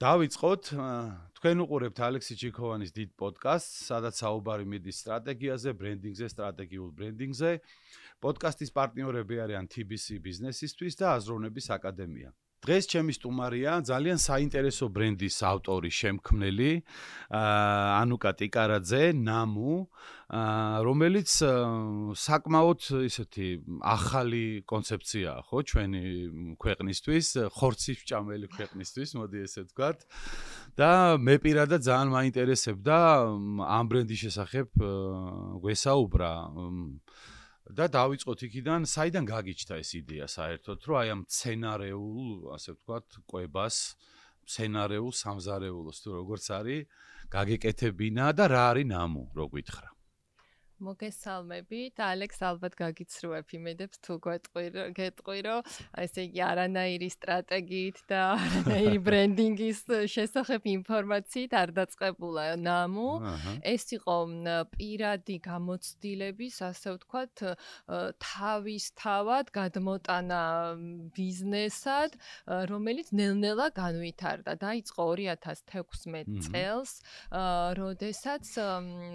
დავიწყოთ, თქვენ უყურებთ ალექსი ჩიქოვანის დიდ პოდკასტს, სადაც საუბარი მიდის სტრატეგიაზე, ბრენდინგზე, სტრატეგიულ ბრენდინგზე. პოდკასტის პარტნიორები არიან TBC ბიზნესისთვის და აზროვნების აკადემია. დღეს ჩემი სტუმარია ძალიან საინტერესო ბრენდის ავტორი, შემქმნელი, ანუკა ტიკარაძე, ნამუ, რომელიც საკმაოდ ისეთი ახალი კონცეფციაა, ხო, ჩვენი ქვეყნისთვის, ხორცის ჭამელი ქვეყნისთვის, მოდი ესე ვთქვათ. და მე პირადად ძალიან მაინტერესებდა ამ ბრენდის შესახებ გვესაუბრა. და დავიწყოთ იქიდან, საიდან გაგიჩნდა ეს იდეა საერთოდ, რომ აი ამ სცენარეულ, ასე ვთქვათ, კვებას, სცენარეულ სამზარეულოს თუ როგორც არის, გაგეკეთებინა და რა არის ნამუ, რო გითხრა. მოგესალმებით, ალექს ალბათ გაგიცრუებ იმედებს თუ გეტყვი, რომ ესე იგი არანაირი სტრატეგიით და არანაირი ბრენდინგის შესახებ ინფორმაციით არ დაწყებულა ნამუ. ეს იყო პირადი გამოცდილების, ასე ვთქვათ, თავისთავად გადმოტანა ბიზნესად, რომელიც ნელ-ნელა განვითარდა. დაიწყო 2016 წელს, როდესაც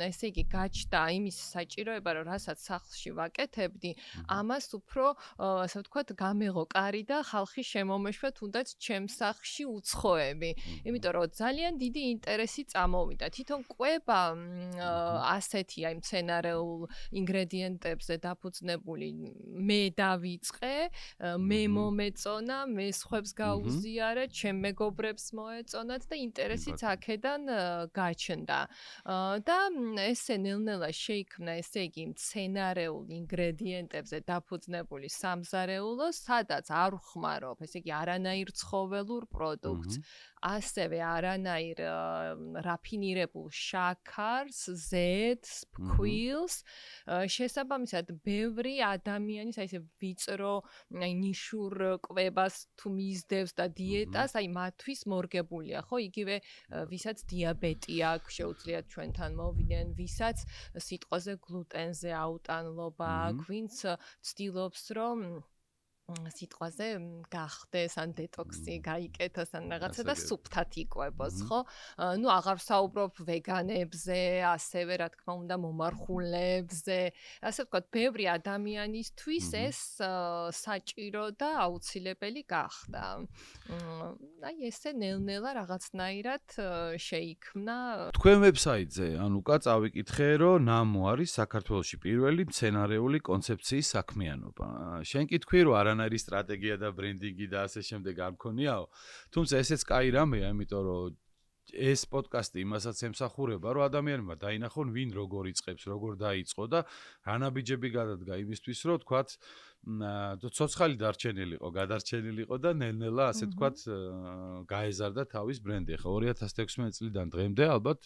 ესე იგი გაჩნდა იმის საჭიროება, რომ რასაც სახლში ვაკეთებდი, ამას უფრო, ასე ვთქვათ, გამეღო კარი და ხალხი შემომეშვა თუნდაც ჩემს სახლში უცხოები. იმიტომ რომ ძალიან დიდი ინტერესი წამოვიდა. თვითონ კვება ასეთი აი მცენარეულ ინგრედიენტებზე დაფუძნებული მე დავიწყე, მე მომეწონა, მე სხვებს გაუზიარა, ჩემ მეგობრებს მოეწონათ და ინტერესიც აქედან გაჩნდა. და ესე ნელ-ნელა შეიქმნა ესე იგი მცენარეულ ინგრედიენტებზე დაფუძნებული სამზარეულო, სადაც არ ვხმარობ, ესე იგი არანაირ ცხოველურ პროდუქტს, ასევე არანაირ რაფინირებულ შაქარს, ზეთს, ფქვილს, შესაბამისად ბევრი ადამიანის აი ესე ვიწრო, აი ნიშურ კვებას თუ მისდევს და დიეტას, აი მათთვის მორგებულია, ხო, იგივე ვისაც დიაბეტი აქვს, შეუძლიათ ჩვენთან მოვიდნენ, ვისაც სიტყვაზე გლუტენზე აუტანლობა აქვს, ვინც ცდილობს, რომ სიტყვაზე გახდეს ან დეტოქსი გაიკეთოს ან რაღაცა და სუფთად იკვებოს, ხო? ნუ აღარ ვსაუბრობ ვეგანებზე, ასევე რა თქმა უნდა მომარხულებზე, ასე ვთქვათ, ბევრი ადამიანისთვის ეს საჭირო და აუცილებელი გახდა. აი ესე ნელ-ნელა რაღაცნაირად შეიქმნა. თქვენ ვებსაიტზე, ანუკა, წავიკითხე, რომ ნამუ არის საქართველოში პირველი მცენარეული კონცეფციის საქმიანობა. შენ კითხვი, რომ არანაირი სტრატეგია და ბრენდინგი და ასე შემდეგ არ მქონიაო. თუმცა ესეც კაი რამეა, იმიტომ რომ ეს პოდკასტი იმასაც ემსახურება, რომ ადამიანებმა დაინახონ, ვინ როგორ იწყებს, როგორ დაიწყო და რა ნაბიჯები გადადგა იმისთვის, რომ თქვათ, ცოცხალი დარჩენილიყო, გადარჩენილიყო და ნელ-ნელა ასე თქვათ, გაეზარდა თავის ბრენდი. ხო 2016 წლიდან დღემდე ალბათ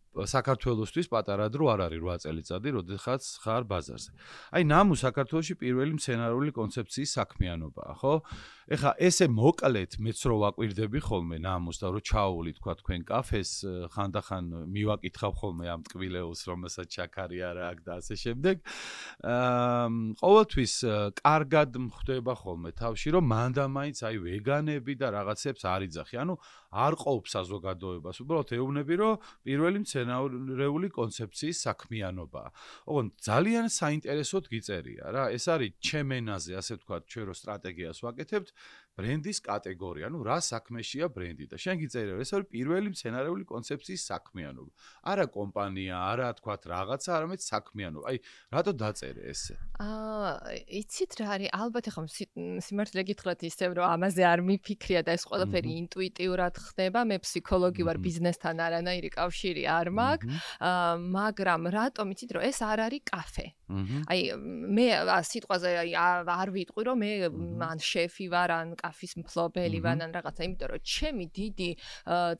საქართველოსთვის პატარა დრო არ არის 8 წელიწადი, როდესაც ხარ ბაზარზე. აი ნამუ საქართველოში პირველი მცენარეული კონცეფციის საქმიანობაა, ხო? ეხა ესე მოკლედ მეც რო ვაკვირდები ხოლმე ნამუს და რო ჩაული თქვა თქვენ კაფეს, ხანდახან მივაკითხავ ხოლმე ამ ტკბილეულს, რომელსაც ჩაქარი არა აქვს და ასე შემდეგ. ყოველთვის კარგად მხვდება ხოლმე თავში, რომ მანდამაინც აი ვეგანები და რაღაცებს არ იძახი. ანუ არ ყოფს საზოგადოებას, უბრალოდ ეუბნები, რომ პირველი მცენარეული კონცეფციის საქმიანობაა. ოღონდ ძალიან საინტერესოდ გიწერია რა, ეს არის ჩემ ენაზე, ასე ვთქვათ, ჩვენ რო სტრატეგიას ვაკეთებთ, ბრენდის კატეგორია, ანუ რა საქმეშია ბრენდი და შენ გიწერია, ეს არის პირველი მცენარეული კონცეფციის საქმიანობა. არა კომპანია, არა თქვათ რაღაცა, არამედ საქმიანობა. აი, რატო დაწერე ესე? იცით რა არის, ალბათ ახლა სიმართლე გითხრათ ისევ, რომ ამაზე არ მიფიქრია და ეს ყველაფერი ინტუიტიურად ხდება, მე ფსიქოლოგი ვარ, ბიზნესთან არანაირი კავშირი არ მაქვს, მაგრამ რატომ იცით, რომ ეს არ არის კაფე. აი მე სიტყვაზე არ ვიტყვი, რომ მე ან შეფი ვარ, ან კაფის მფლობელი ვარ, ან რაღაცა, იმიტომ რომ ჩემი დიდი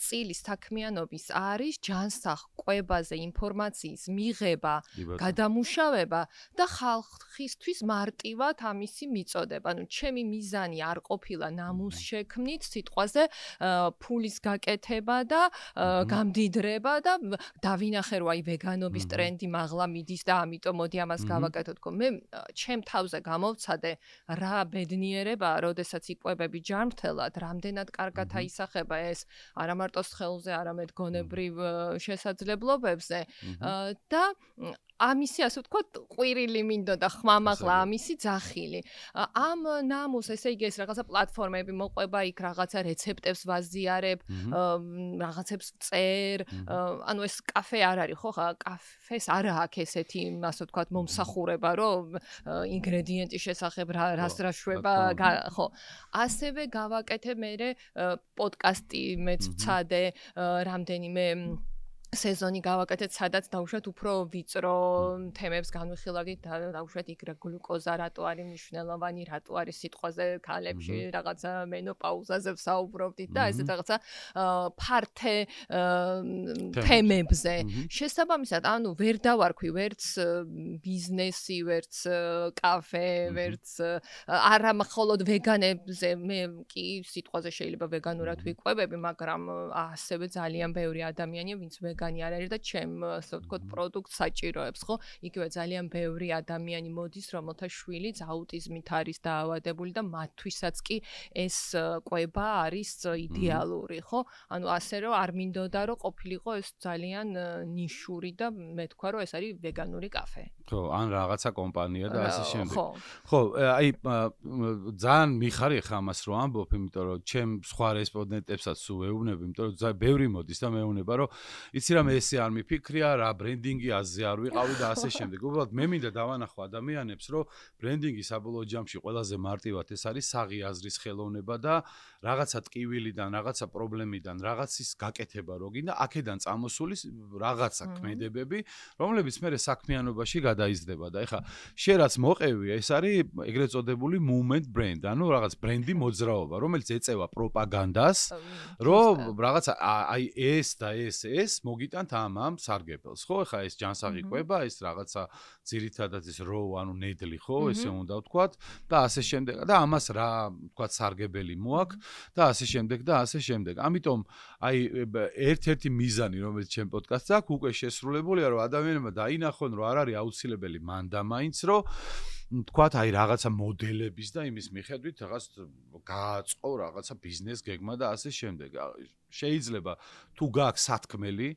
წილის საქმიანობის არის ჯანსაღ კვებაზე ინფორმაციის მიღება, გადამუშავება და ხალხისთვის მარტივად ამისი მიწოდება. ანუ ჩემი მიზანი არ ყოფილა ნამუს შექმნით, სიტყვაზე ფულის გაკეთება და გამდიდრება და დავინახე, რომ აი ვეგანობის ტრენდი მაღლა მიდის და ამიტომ მოდი ამას ამას გავაკეთო თქო მე ჩემ თავზე გამოვცადე რა ბედნიერებაა როდესაც იკვებები ჯანმრთელად რამდენად კარგად აისახება ეს არა მარტო სხეულზე არამედ გონებრივ შესაძლებლობებზე და ამისი ასე ვთქვათ ყვირილი მინდოდა ხმამაღლა ამისი ძახილი ამ ნამუს ესე იგი ეს რაღაცა პლატფორმები მოყვება იქ რაღაცა რეცეპტებს ვაზიარებ რაღაცებს წერ ანუ ეს კაფე არ არის ხო ხა კაფეს არ აქვს ესეთი ასე ვთქვათ მომსახურება რომ ინგრედიენტის შესახებ რას შვება ხო ასევე გავაკეთე მე პოდკასტი მეც ვცადე რამდენიმე სეზონი გავაკეთეთ, სადაც დავუშვათ უფრო ვიწრო თემებს განვიხილავდით, დავუშვათ იქ გლუკოზა რატო არის მნიშვნელოვანი, რატო არის სიტყვაზე ქალებში რაღაცა მენოპაუზაზე ვსაუბრობდით და ესეც რაღაცა ფართე თემებზე. შესაბამისად, ანუ ვერ დავარქვი ვერც ბიზნესი, ვერც კაფე, ვერც არა მხოლოდ ვეგანებზე, მე კი სიტყვაზე შეიძლება ვეგანურად ვიკვებები, მაგრამ ასევე ძალიან ბევრი ადამიანი, ვინც ვეგანი არ არის და ჩემ ასე ვთქვათ პროდუქტს საჭიროებს, ხო? იგივე ძალიან ბევრი ადამიანი მოდის, რომელთა შვილიც აუტიზმით არის დაავადებული და მათთვისაც კი ეს კვება არის იდეალური, ხო? ანუ ასე რომ არ მინდოდა რომ ყოფილიყო ეს ძალიან ნიშური და მე თქვა რომ ეს არის ვეგანური კაფე. ხო, ან რაღაცა კომპანია და ასე შემდეგ. ხო, აი ძალიან მიხარი ხა ამას რომ ამბობ, იმიტომ რომ ჩემ სხვა რესპონდენტებსაც სულ ვეუბნები, იმიტომ რომ ძალიან ბევრი მოდის და მეუბნება რომ იცი რა მე ესე არ მიფიქრია, რა ბრენდინგი აზე არ ვიყავი და ასე შემდეგ. უბრალოდ მე მინდა დავანახო ადამიანებს, რომ ბრენდინგი საბოლოო ჯამში ყველაზე მარტივად ეს არის საღი აზრის ხელოვნება და რაღაცა ტკივილიდან, რაღაცა პრობლემიდან, რაღაცის გაკეთება რო გინდა, აქედან წამოსული რაღაცა ქმედებები, რომლებიც მე საქმიანობაში გადაიზრდება და ეხა შენ რაც მოყევი, ეს არის ეგრეთ წოდებული movement brand, ანუ რაღაც ბრენდი მოძრაობა, რომელიც ეწევა პროპაგანდას, რომ რაღაცა აი ეს და ეს მოგიტანთ ამ სარგებელს, ხო? ეხა ეს ჯანსაღი კვება, ეს რაღაცა ძირითადად ეს რო, ანუ ნედლი, ხო? ესე უნდა ვთქვათ და ასე შემდეგ და ამას რა ვთქვათ სარგებელი მოაქვს და ასე შემდეგ და ასე შემდეგ. ამიტომ აი ერთ-ერთი მიზანი, რომელიც ჩემ პოდკასტს აქვს, უკვე შესრულებულია, რომ ადამიანებმა დაინახონ, რომ არ არის აუცილებელი მან და მაინც რომ თქვათ აი რაღაცა მოდელების და იმის მიხედვით რაღაც გააწყო რაღაცა ბიზნეს გეგმა და ასე შემდეგ. შეიძლება თუ გაქვს სათქმელი,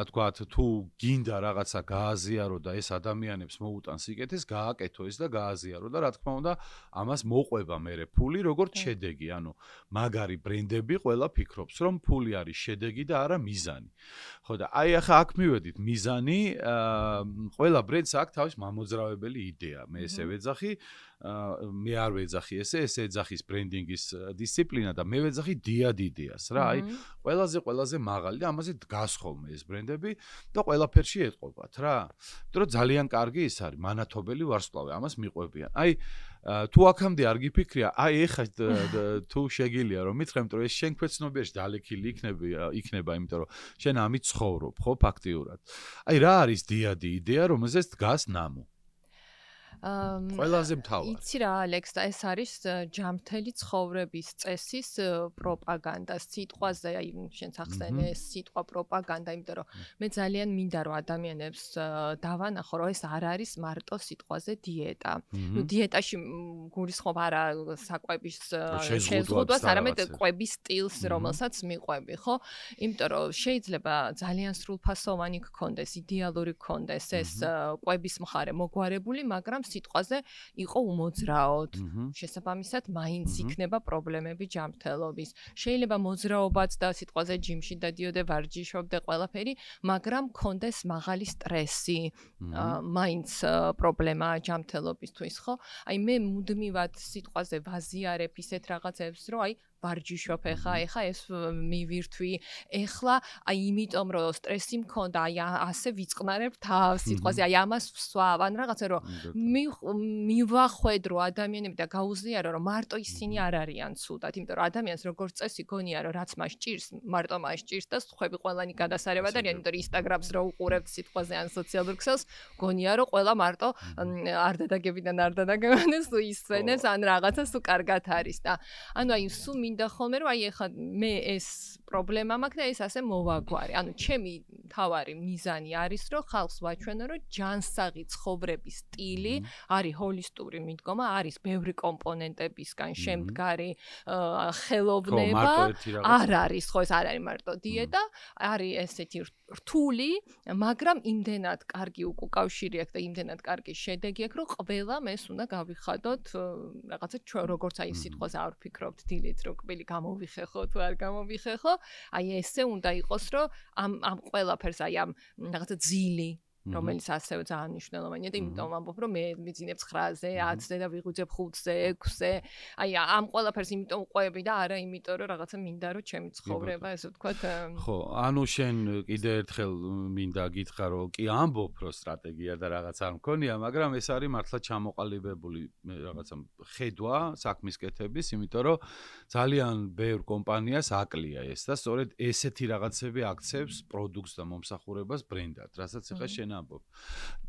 თქვათ თუ გინდა რაღაცა გააზიარო და ეს ადამიანებს მოუტანს სიკეთეს, გააკეთო ეს და გააზიარო და რა თქმა უნდა ამას მოყვება მერე ფული როგორც შედეგი, ანუ მაგარი ბრენდები ყველა ფიქრობს რომ ფული არის შედეგი და არა მიზანი. ხო და აი ახლა აქ მივედით მიზანი, ყველა ბრენდს აქვს თავის მამოძრავებელი იდეა. მე ესე ვეძახი, მე არ ვეძახი ესე ეძახის ბრენდინგის დისციპლინა და მე ვეძახი დიად იდეას რა. აი ყველაზე მაღალი და ამაზე დგას ხოლმე ეს ბრენდები და ყველაფერში ეტყობათ რა. იმიტომ რომ ძალიან კარგი ის არის, მანათობელი ვარსკვლავი, ამას მიყვებიან. აი თუ აქამდე არ გიფიქრია, აი ეხა თუ შეგილია რომ მითხრა, იმიტომ რომ ეს შენ ქვეცნობიერში დალექილი იქნება, იმიტომ რომ შენ ამით ცხოვრობ, ხო, ფაქტიურად. აი რა არის დიადი იდეა, რომელზეც დგას ნამუ? ყველაზე მთავარი. იცი რა, ალექს, ეს არის ჯანმრთელი ცხოვრების წესის პროპაგანდა. სიტყვაზე, აი შენც ახსენე ეს სიტყვა პროპაგანდა, იმიტომ რომ მე ძალიან მინდა რომ ადამიანებს დავანახო, რომ ეს არ არის მარტო სიტყვაზე დიეტა. ნუ დიეტაში გულისხმობ არა საკვების შეზღუდვას, არამედ კვების სტილს, რომელსაც მიყვები, ხო? იმიტომ რომ შეიძლება ძალიან სრულფასოვანი გქონდეს, იდეალური გქონდეს ეს კვების მხარე მოგვარებული, მაგრამ სიტყვაზე იყო უმოძრაოდ. შესაბამისად, მაინც იქნება პრობლემები ჯანმრთელობის. შეიძლება მოძრაობაც და სიტყვაზე ჯიმში დადიოდე, ვარჯიშობდე ყველაფერი, მაგრამ კონდეს მაღალი სტრესი. მაინც პრობლემაა ჯანმრთელობისთვის, ხო? აი მე მუდმივად სიტყვაზე ვაზიარებ ისეთ რაღაცებს, რომ აი ვარჯიშობ ეხა ეს მივირთვი ეხლა აი იმიტომ რომ სტრესი მქონდა აი ასე ვიწყნარებ თავს სიტყვაზე აი ამას ვსვავ ან რაღაცა რომ მივახვედრო ადამიანები და გაუზიარო რომ მარტო ისინი არ არიან ცუდად იმიტომ რომ ადამიანს როგორც წესი გონია რომ რაც მას ჭირს მარტო მას ჭირს და სხვები ყველანი გადასარევად არიან იმიტომ რომ ინსტაგრამს რო უყურებთ სიტყვაზე ან სოციალურ ქსელს გონია რომ ყველა მარტო არ დადაგებიდან არ დადაგებანეს თუ ისვენებს ან რაღაცა სულ კარგად არის და ანუ აი სულ მინდა ხოლმე რომ აი ეხლა მე ეს პრობლემა მაქვს და ეს ასე მოვაგვარე. ანუ ჩემი თავარი მიზანი არის რომ ხალხს ვაჩვენო რომ ჯანსაღი ცხოვრების სტილი არის ჰოლისტური მიდგომა, არის ბევრი კომპონენტებისგან შემდგარი ხელოვნება. არ არის ხო ეს არ არის მარტო დიეტა, არის ესეთი რთული, მაგრამ იმდენად კარგი უკავშირი აქვს და იმდენად კარგი შედეგი აქვს, რომ ყველამ ეს უნდა გავიხადოთ რაღაცა ჩვენ როგორც აი სიტყვაზე არ ვფიქრობთ დილით რომ კბილი გამოვიხეხო თუ არ გამოვიხეხო, აი ესე უნდა იყოს რომ ამ ყველაფერს აი ამ რაღაცა ძილი რომელიც ასევე ძალიან მნიშვნელოვანია და იმიტომ ვამბობ რომ მე ვიძინებ 9-ზე, 10-ზე და ვიღვიძებ 5-ზე, 6-ზე. აი ამ ყველაფერს იმიტომ ვყვები და არა იმიტომ რომ რაღაცა მინდა რომ ჩემი ცხოვრება ესე ვთქვათ. ხო, ანუ შენ კიდე ერთხელ მინდა გითხრა რომ კი ამბობ რომ სტრატეგია და რაღაც არ მქონია, მაგრამ ეს არის მართლა ჩამოყალიბებული რაღაცა ხედვა საქმის კეთების, იმიტომ რომ ძალიან ბევრ კომპანიას აკლია ეს და სწორედ ესეთი რაღაცები აქცევს პროდუქტს და მომსახურებას ბრენდად, რასაც ეხა შენ ამბობ.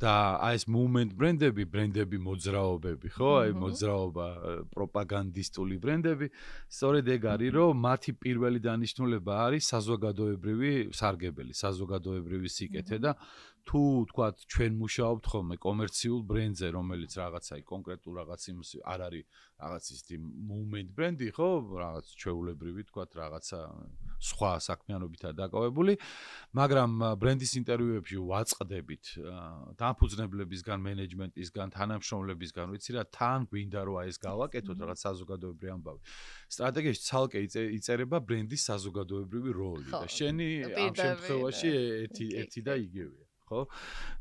და აი ეს movement ბრენდები მოძრაობები, ხო? აი მოძრაობა, პროპაგანდისტული ბრენდები, სწორედ ეგ არის, რომ მათი პირველი დანიშნულება არის საზოგადოებრივი სარგებელი, საზოგადოებრივი სიკეთე და თუ თქვათ ჩვენ მუშაობთ ხოლმე კომერციულ ბრენდზე, რომელიც რაღაცა კონკრეტულ რაღაც იმის არ არის რაღაც ისეთი movement ბრენდი, ხო? რაღაც ჩვეულებრივი თქვათ რაღაცა სხვა საქმიანობითა დაკავებული, მაგრამ ბრენდის ინტერვიუებში ვაწყდებით დამფუძნებლებისგან, მენეჯმენტისგან, თანამშრომლებისგან, ვიცი რა, თან გვინდა რომ აი ეს გავაკეთოთ რაღაც საზოგადოებრივი ამბავი. სტრატეგიაში ცალკე იწერება ბრენდის საზოგადოებრივი როლი და შენი ამ შემთხვევაში ერთი და იგივეა. ხო?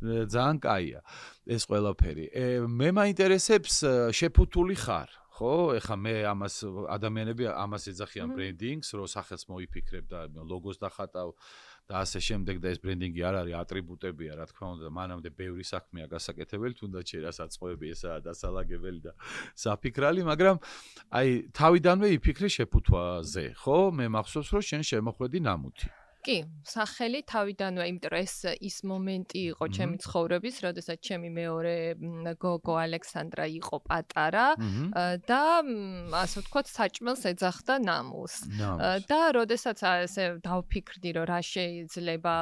ძალიან კაია ეს ყველაფერი. მე მაინტერესებს შეფუთული ხარ, ხო? ეხა მე ამას ადამიანები ამას ეძახიან ბრენდინგს, რომ სახელს მოიფიქრებ და ლოგოს დახატავ და ასე შემდეგ და ეს ბრენდინგი არ არის ატრიბუტებია, რა თქმა უნდა, მანამდე ბევრი საქმეა გასაკეთებელი, თუნდაც შერასაწყოები ესაა დასალაგებელი და საფიქრალი, მაგრამ აი თავიდანვე იფიქრე შეფუთვაზე, ხო? მე მახსოვს რომ შენ შემოხვედი ნამუთი. კი, სახელი თავიდანვე, იმიტომ რომ ეს ის მომენტი იყო ჩემი ცხოვრების, როდესაც ჩემი მეორე გოგო ალექსანდრა იყო პატარა და ასე ვთქვათ, საჭმელს ეძახდა ნამუს. და როდესაც ესე დავფიქრდი, რომ რა შეიძლება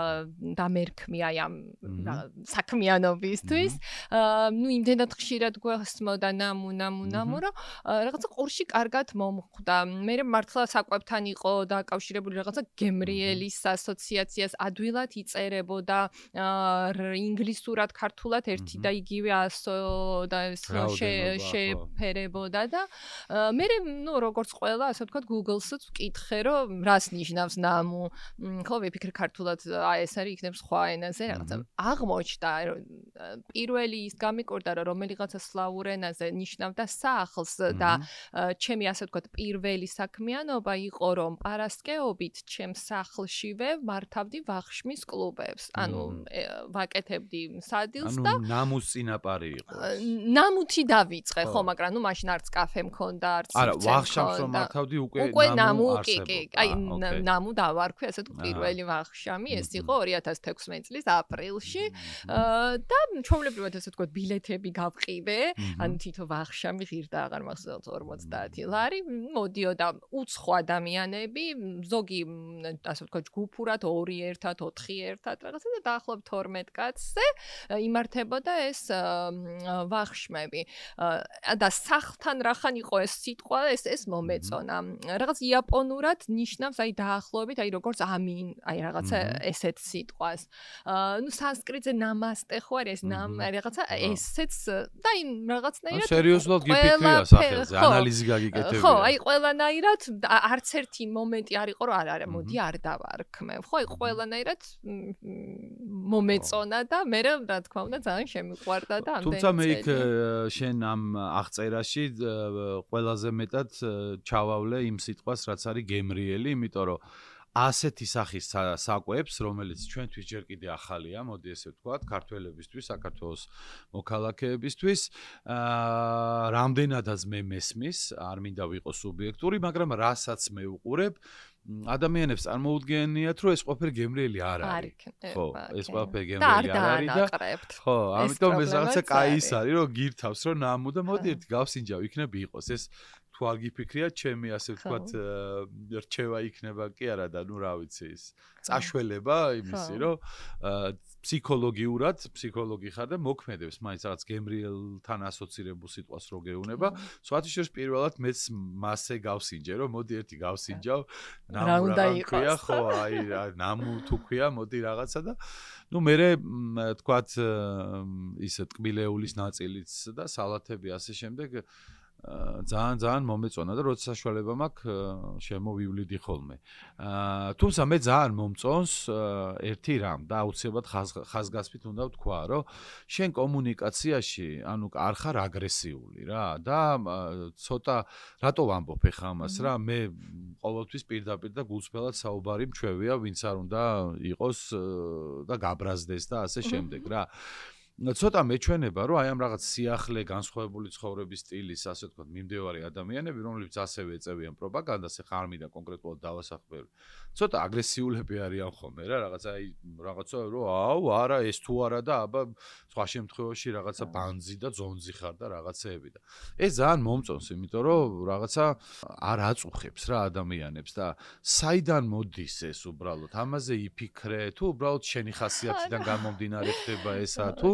დამერქმია ამ საქმიანობისთვის, ნუ იმდენად ხშირად გვესმოდა ნამუ, რომ რაღაცა ყურში კარგად მომხვდა. მე მართლა საკვებთან იყო დაკავშირებული რაღაცა გემრიელის ასოციაციას ადვილად იწერებოდა ინგლისურად ქართულად ერთი და იგივე ასო და შეფერებოდა და მე ნუ როგორც ყველა ასე ვთქვათ Google-ს ვკითხე რომ რას ნიშნავს ნამუ ხო ვიფიქრე ქართულად აი ეს არის იქნებ სხვა ენაზე რაღაცა აღმოჩნდა პირველი ის გამიკურდა რომ რომელიღაცა სლავურ ენაზე ნიშნავდა სახლს და ჩემი ასე ვთქვათ პირველი საქმიანობა იყო რომ პარასკეობით ჩემ სახლში მართავდი ვახშმის კლუბებს. ანუ ვაკეთებდი სადილს და ნამუს წინაპარი იყო. ნამუთი დავიწყე, ხო, მაგრამ ნუ მაშინ არც კაფე მქონდა, არც არა, ვახშამს რომ მართავდი უკვე ნამუ, კი, აი ნამუ დავარქვი, ასე თუ პირველი ვახშამი, ეს იყო 2016 წლის აპრილში და ჩვეულებრივად ასე ვთქვათ, ბილეთები გავყიდე, ანუ თითო ვახშამი ღირდა აღარ მახსოვს 50 ლარი, მოდიოდა უცხო ადამიანები, ზოგი ასე ვთქვათ გუფურად 2-1, 4-1 რაღაცა და დაახლოებით 12 კაცზე იმართებოდა ეს ვახშმები. და სახლთან რახან იყო ეს სიტყვა, ეს მომეწონა. რაღაც იაპონურად ნიშნავს აი დაახლოებით აი როგორც ამინ, აი რაღაცა ესეთ სიტყვას. ნუ სანსკრიტზე ნამასტე ხო არის ეს რაღაცა ესეც და იმ რაღაცნაირად სერიოზულად გიფიქრია სახელზე, ანალიზი გაგიკეთებია. ხო, აი ყველანაირად არც ერთი მომენტი არ იყო რომ არა, მოდი არ დავარქმევ. ხო, აი ყველანაირად მომეწონა და მე რა თქმა უნდა ძალიან შემიყვარდა და ამდენი. თუმცა მე იქ შენ ამ აღწერაში ყველაზე მეტად ჩავავლე იმ სიტყვას, რაც არის გემრიელი, იმიტომ რომ ასეთი სახის საკვებს, რომელიც ჩვენთვის ჯერ კიდე ახალია, მოდი ესე ვთქვათ, ქართველებისთვის, საქართველოს მოქალაქეებისთვის, რამდენადაც მე მესმის, არ მინდა ვიყო სუბიექტური, მაგრამ რასაც მე უყურებ, ადამიანებს წარმოუდგენიათ, რომ ეს ყველაფერი გემრიელი არ არის. ხო, ეს ყველაფერი გემრიელი არ არის და ხო, ამიტომ ეს რაღაცა კაი ის არის, რომ გირთავს, რომ ნამუ და მოდი ერთი გავსინჯავ, იქნება იყოს ეს თუ არ გიფიქრია, ჩემი ასე ვთქვათ, რჩევა იქნება კი არა და ნუ რა ვიცი ის წაშველება იმისი, რომ ფსიქოლოგი ხარ და მოქმედებს მაინც რაღაც გემრიელთან ასოცირებულ სიტყვას რო გეუბნება, სხვათა შორის პირველად მეც მასე გავსინჯე, რომ მოდი ერთი გავსინჯავ, ნამუ რა ქვია, ხო, აი ნამუ თუ ქვია, მოდი რაღაცა და ნუ მე თქვათ ისე ტკბილეულის ნაწილიც და სალათები ასე შემდეგ ძალიან მომეწონა და როცა საშუალება მაქვს შემოვივლიდი ხოლმე. თუმცა მე ძალიან მომწონს ერთი რამ და აუცილებლად ხაზგასმით უნდა ვთქვა, რომ შენ კომუნიკაციაში, ანუ არ ხარ აგრესიული რა და ცოტა რატო ვამბობ ახლა ამას რა, მე ყოველთვის პირდაპირ და გულწრფელად საუბარი მჩვევია, ვინც არ უნდა იყოს და გაბრაზდეს და ასე შემდეგ რა. ცოტა მეჩვენება, რომ აი ამ რაღაც სიახლე განსხვავებული ცხოვრების სტილის, ასე ვთქვათ, მიმდევარი ადამიანები, რომლებიც ასევე ეწევიან პროპაგანდას, ეხლა არ მინდა კონკრეტულად დავასახმევ. ცოტა აგრესიულები არიან ხოლმე რა, რაღაცა რომ აუ, არა, ეს თუ არა და აბა სხვა შემთხვევაში რაღაცა ბანძი და ძონძი ხარ და რაღაცეები და. ეს ძალიან მომწონს, იმიტომ რომ რაღაცა არ აწუხებს რა ადამიანებს და საიდან მოდის ეს უბრალოდ? ამაზე იფიქრე, თუ უბრალოდ შენი ხასიათიდან გამომდინარე ხდება ესა თუ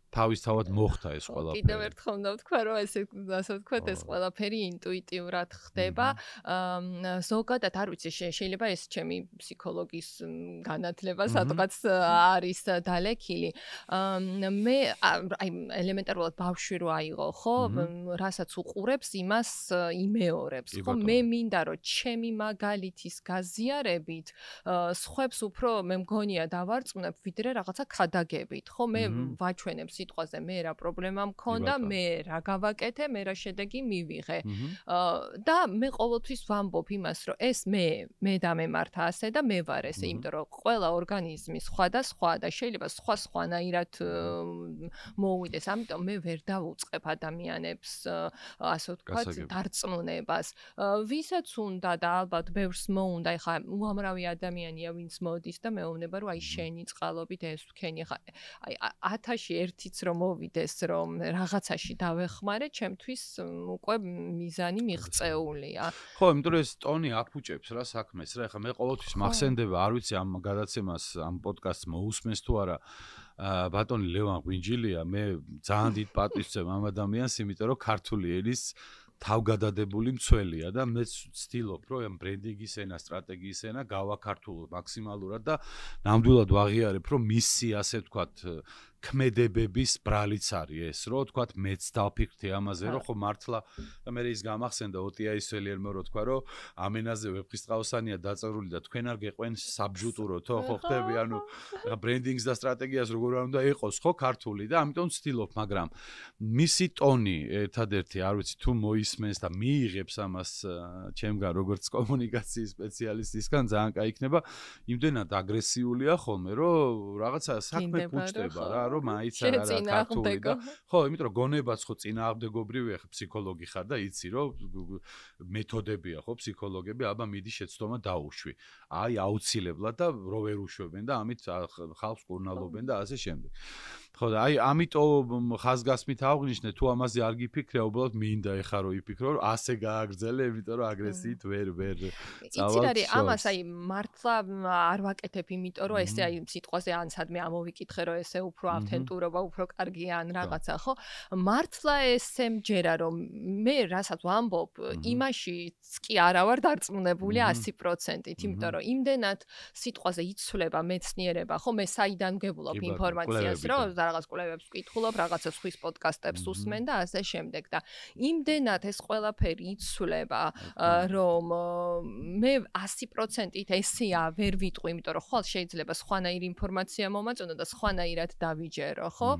თავისთავად მოხდა ეს ყველაფერი. კიდევ ერთხელ უნდა ვთქვა, რომ ასე ვთქვათ, ეს ყველაფერი ინტუიტიურად ხდება. ზოგადად არ ვიცი, შეიძლება ეს ჩემი ფსიქოლოგის განათლება სადღაც არის დალექილი. მე აი ელემენტარულად ბავშვი რო აიღო, ხო, რასაც უყურებს, იმას იმეორებს. ხო, მე მინდა რომ ჩემი მაგალითის გაზიარებით სხვებს უფრო მე მგონია დავარწმუნებ, ვიდრე რაღაცა ქადაგებით. ხო, მე ვაჩვენებ სიტყვაზე მე რა პრობლემა მქონდა, მე რა გავაკეთე, მე რა შედეგი მივიღე. და მე ყოველთვის ვამბობ იმას, რომ ეს მე დამემართა ასე და მე ვარ ესე, იმიტომ რომ ყველა ორგანიზმი სხვადასხვა და შეიძლება სხვანაირად მოუვიდეს. ამიტომ მე ვერ დავუწყებ ადამიანებს, ასე ვთქვათ, დარწმუნებას. ვისაც უნდა და ალბათ ბევრს მოუნდა, ეხლა უამრავი ადამიანია, ვინც მოდის და მეუბნება, რომ აი შენი წყალობით ეს ვქენი, ეხლა აი 1000-ში ერთი რომ მოვიდეს რომ რაღაცაში დავეხმარე, ჩემთვის უკვე მიზანი მიღწეულია. ხო, იმიტომ რომ ეს ტონი აფუჭებს რა საქმეს რა. ეხლა მე ყოველთვის მახსენდება, არ ვიცი ამ გადაცემას, ამ პოდკასტს მოусმენს თუ არა, ბატონი ლევან ღვინჯილია, მე ძალიან დიდ პატივს ვცემ ამ ადამიანს, იმიტომ რომ ქართული ენის თავგადადებული მცველია და მე ვცდილობ, რომ ამ ბრენდინგის ენა, სტრატეგიის ენა გავაქართულო მაქსიმალურად და ნამდვილად ვაღიარებ, რომ მისი ასე ვთქვათ ქმედებების ბრალიც არის ეს, რომ ვთქვათ მეც დავფიქრდი ამაზე, რომ ხო მართლა და მე ის გამახსენდა ოტიაისველიერმა რო თქვა, რომ ამენაზე ვეფხისტყაოსანია დაწერილი და თქვენ არ გეყვენ საბჟუტუროთო, ხო ხდები, ანუ ბრენდინგს და სტრატეგიას როგორ უნდა იყოს, ხო ქართული და ამიტომ ვცდილობ, მაგრამ მისი ტონი ერთადერთი არ ვიცი თუ მოისმენს და მიიღებს ამას ჩემგან როგორც კომუნიკაციის სპეციალისტისგან ძალიან კაი იქნება, იმდენად აგრესიულია ხოლმე, რომ რაღაცა საქმე ფუჭდება რა, რომ მაიც არ არის ქართული და ხო, იმიტომ რომ გონებაც ხო წინააღმდეგობრივია, ხო ფსიქოლოგი ხარ და იცი რომ მეთოდებია ხო ფსიქოლოგები, აბა მიდი შეცდომა დაუშვი. აი აუცილებლად და რო ვერ უშვებენ და ამით ხალხს კურნალობენ და ასე შემდეგ. ხო და აი ამიტომ ხაზგასმით აღნიშნე თუ ამაზე არ გიფიქრე, უბრალოდ მინდა ეხა რომ იფიქრო, რომ ასე გააგრძელე, იმიტომ რომ აგრესიით ვერ იცი რა არის ამას აი მართლა არ ვაკეთებ, იმიტომ რომ ესე აი სიტყვაზე ან სადმე ამოვიკითხე რომ ესე უფრო ავთენტურობა უფრო კარგია ან რაღაცა, ხო? მართლა ესე მჯერა რომ მე რასაც ვამბობ, იმაშიც კი არა ვარ დარწმუნებული 100%-ით, იმიტომ რომ იმდენად სიტყვაზე იცვლება მეცნიერება, ხო, მე საიდან გებულობ ინფორმაციას, რომ რაღაც კვლევებს ვკითხულობ, რაღაცა სხვის პოდკასტებს უსმენ და ასე შემდეგ და იმდენად ეს ყველაფერი იცვლება, რომ მე 100%-ით ესეა ვერ ვიტყვი, იმიტომ რომ ხვალ შეიძლება სხვანაირი ინფორმაცია მომაწონო და სხვანაირად დავიჯერო, ხო?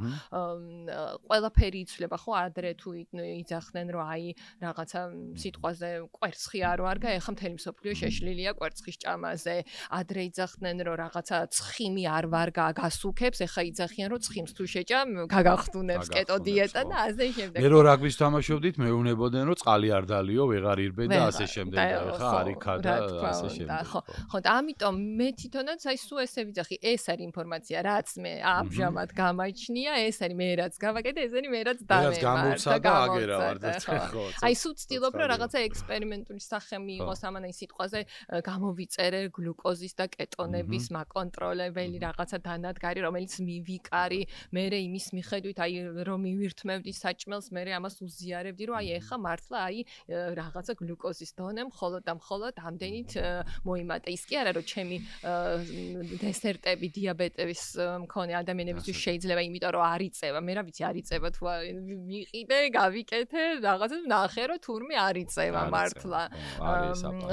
ყველაფერი იცვლება, ხო, ადრე თუ იძახდნენ, რომ აი რაღაცა სიტყვაზე კვერცხი არ ვარგა, ეხლა მთელი მსოფლიო შეშლილია კვერცხის ჭამაზე. ადრე იძახდნენ, რომ რაღაცა ცხიმი არ ვარგა, გასუქებს, ეხა იძახიან რომ ცხიმს თუ შეჭა გაგახტუნებს კეტო დიეტა და ასე შემდეგ. მე რო რაგბის თამაშობდით მეუბნებოდნენ რომ წყალი არ დალიო, ვეღარ ირბე და ასე შემდეგ და ეხა არიქა და ასე შემდეგ. ხო, და ამიტომ მე თვითონაც აი სულ ესე ვიძახი, ეს არის ინფორმაცია, რაც მე ამჟამად გამაჩნია, ეს არის მე რაც გავაკეთე, ეს არის მე რაც დამემართა და აგერა ვარ და ხო. აი სულ ვცდილობ რომ რაღაცა ექსპერიმენტული სახე მიიღოს ამან აი სიტყვაზე გამოვიწერე გლუკოზის და კეტონების მაკონტროლებელი რაღაცა დანადგარი, რომელიც მივიკარი, მე იმის მიხედვით აი რომ მივირთმევდი საჭმელს, მე ამას უზიარებდი, რომ აი ეხა მართლა აი რაღაცა გლუკოზის დონე მხოლოდ და მხოლოდ ამდენით მოიმატე. ის კი არა რომ ჩემი დესერტები დიაბეტის მქონე ადამიანებისთვის შეიძლება, იმიტომ რომ არ იწევა. მე რა ვიცი არ იწევა თუ მიყიდე, გავიკეთე, რაღაცა ნახე რომ თურმე არ იწევა მართლა.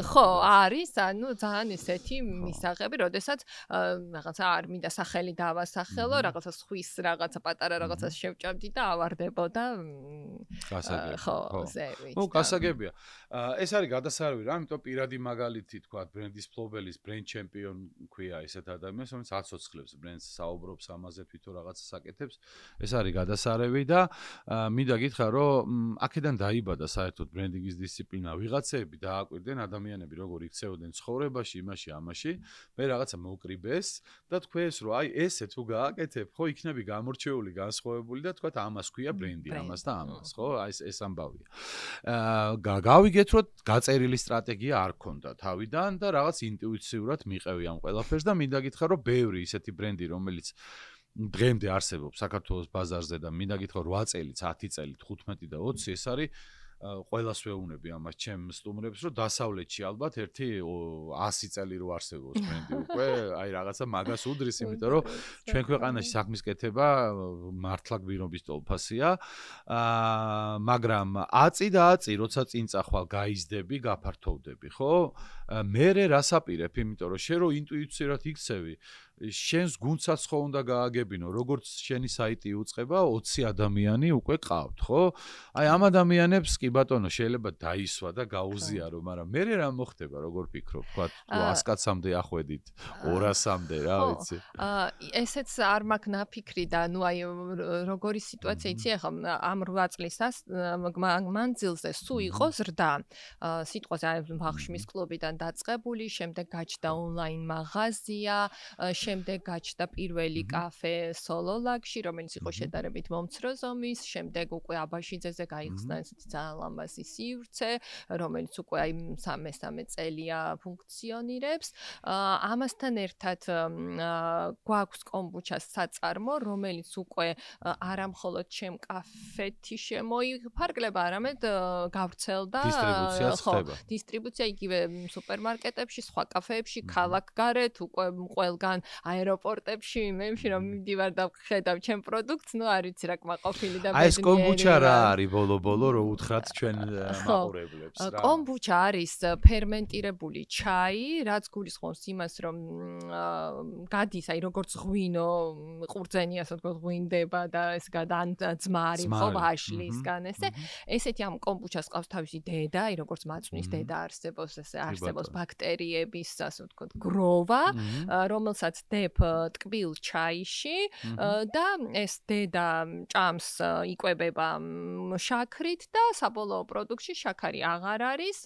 ხო, არის, ანუ ძალიან ესეთი მისაღები, როდესაც რაღაცა არ მინდა სახელი დავასახელო, რაღაცა სხვის რაღაცა პატარა რაღაცას შევჭამდი და ავარდებოდა. გასაგებია. ხო, ზე ვიცი. ნუ გასაგებია. ეს არის გადასარევი რა, იმიტომ პირადი მაგალითი თქვა ბრენდის ფლობელის ბრენდ ჩემპიონ ქვია ესეთ ადამიანს, რომელიც აცოცხლებს ბრენდს, საუბრობს ამაზე, თვითონ რაღაცას აკეთებს. ეს არის გადასარევი და მინდა გითხრა რომ აქედან დაიბადა საერთოდ ბრენდინგის დისციპლინა. ვიღაცები დააკვირდნენ ადამიანები როგორ იქცეოდნენ ცხოვრებაში, იმაში, ამაში. მე რაღაცა მოკრიბეს და თქვეს რომ აი ესე თუ გააკეთებ, ხო იქნები გამორჩეული, განსხვავებული და თქვა ამას ქვია ბრენდი, ამას და ამას, ხო? აი ეს ამბავია. გავიგეთ რომ გაწერილი სტრატეგია არ ქონდა თავიდან და რაღაც ინტუიტიურად მიყევი ამ ყველაფერს და მინდა გითხრა რომ ბევრი ისეთი ბრენდი რომელიც დღემდე არსებობს საქართველოს ბაზარზე და მინდა გითხრა 8 წელიც, 10 წელი, 15 და 20 ეს არის ყველას ვეუბნები ამას ჩემ სტუმრებს რომ დასავლეთში ალბათ ერთი 100 წელი რო არსებობს ბრენდი უკვე აი რაღაცა მაგას უდრის იმიტომ რომ ჩვენ ქვეყანაში საქმის კეთება მართლა გვირობის ტოლფასია მაგრამ აწი და აწი როცა წინ წახვალ გაიზდები გაფართოვდები ხო მე რას აპირებ იმიტომ რომ შენ რო ინტუიციურად იქცევი შენს გუნდსაც ხო უნდა გააგებინო როგორც შენი საიტი უწყება 20 ადამიანი უკვე ყავთ ხო აი ამ ადამიანებს კი ბატონო შეიძლება დაისვა და გაუზიარო მაგრამ მე რა მოხდება როგორ ფიქრობ თქვა თუ 100 კაცამდე ახვედით 200-მდე რა ვიცი ესეც არ მაქვს ნაფიქრი და ნუ აი როგორი სიტუაცია იცი ახლა ამ 8 წლისას მანძილზე სულ იყო ზრდა სიტყვაზე ბახშმის კლუბიდან დაწყებული შემდეგ გაჩნდა ონლაინ მაღაზია შემდეგ გაჩნდა პირველი კაფე სოლოლაგში, რომელიც იყო შედარებით მომცრო ზომის, შემდეგ უკვე აბაშიძეზე გაიხსნა ესეთი ძალიან ლამაზი სივრცე, რომელიც უკვე აი 3 წელია ფუნქციონირებს. ამასთან ერთად გვაქვს კომბუჩას საწარმო, რომელიც უკვე არა მხოლოდ ჩემ კაფეთი შემოიფარგლება, არამედ გავრცელდა დისტრიბუცია იგივე სუპერმარკეტებში, სხვა კაფეებში, ქალაქგარეთ, უკვე ყველგან აეროპორტებში, იმებში რომ მივდივარ და ვხედავ ჩემ პროდუქტს, ნუ არ ვიცი რა კმაყოფილი და აი ეს კომბუჩა რა არის ბოლო-ბოლო რო უთხრათ ჩვენ მაყურებლებს რა. კომბუჩა არის ფერმენტირებული ჩაი, რაც გულისხმობს იმას, რომ გადის აი როგორც ღვინო, ყურძენი ასე ვთქვათ, ღვინდება და ეს ძმარი ხო ვაშლისგან ესე. ესეთი ამ კომბუჩას ყავს თავისი დედა, აი როგორც მაწვნის დედა არსებობს, ესე არსებობს ბაქტერიების ასე ვთქვათ, გროვა, რომელსაც დებ ტკბილ ჩაიში და ეს დედა ჭამს იკვებება შაქრით და საბოლოო პროდუქტში შაქარი აღარ არის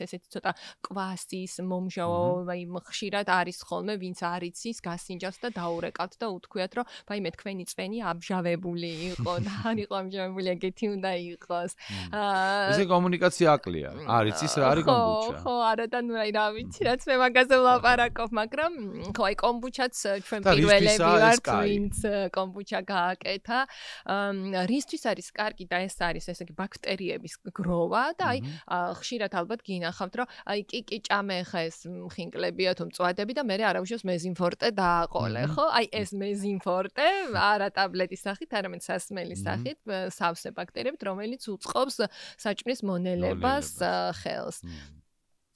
ესეთი ცოტა კვასის მომჟავო აი ხშირად არის ხოლმე ვინც არ იცის გასინჯავს და დაურეკავთ და უთქვიათ რომ ვაიმე თქვენი წვენი აბჟავებული იყო და არ იყო ამჟავებული ეგეთი უნდა იყოს ესე კომუნიკაცია აკლია არ იცის რა არის კომბუჩა ხო არა და ნუ აი რა ვიცი რაც მე მაგაზე ვლაპარაკობ მაგრამ ხო აი კომბუჩაც ჩვენ პირველები ვართ ვინც კომბუჩა გააკეთა რისთვის არის კარგი და ეს არის ესე იგი ბაქტერიების გროვა და აი ხშირად ალბათ გინახავთ რომ აი კიკი ჭამე ხა ეს ხინკლებია თუ მწვადები და მე არავის მეზინფორტე დააყოლე ხო აი ეს მეზინფორტე არა ტაბლეტის სახით არამედ სასმელის სახით სავსე ბაქტერიებით რომელიც უწყობს საჭმლის მონელებას ხელს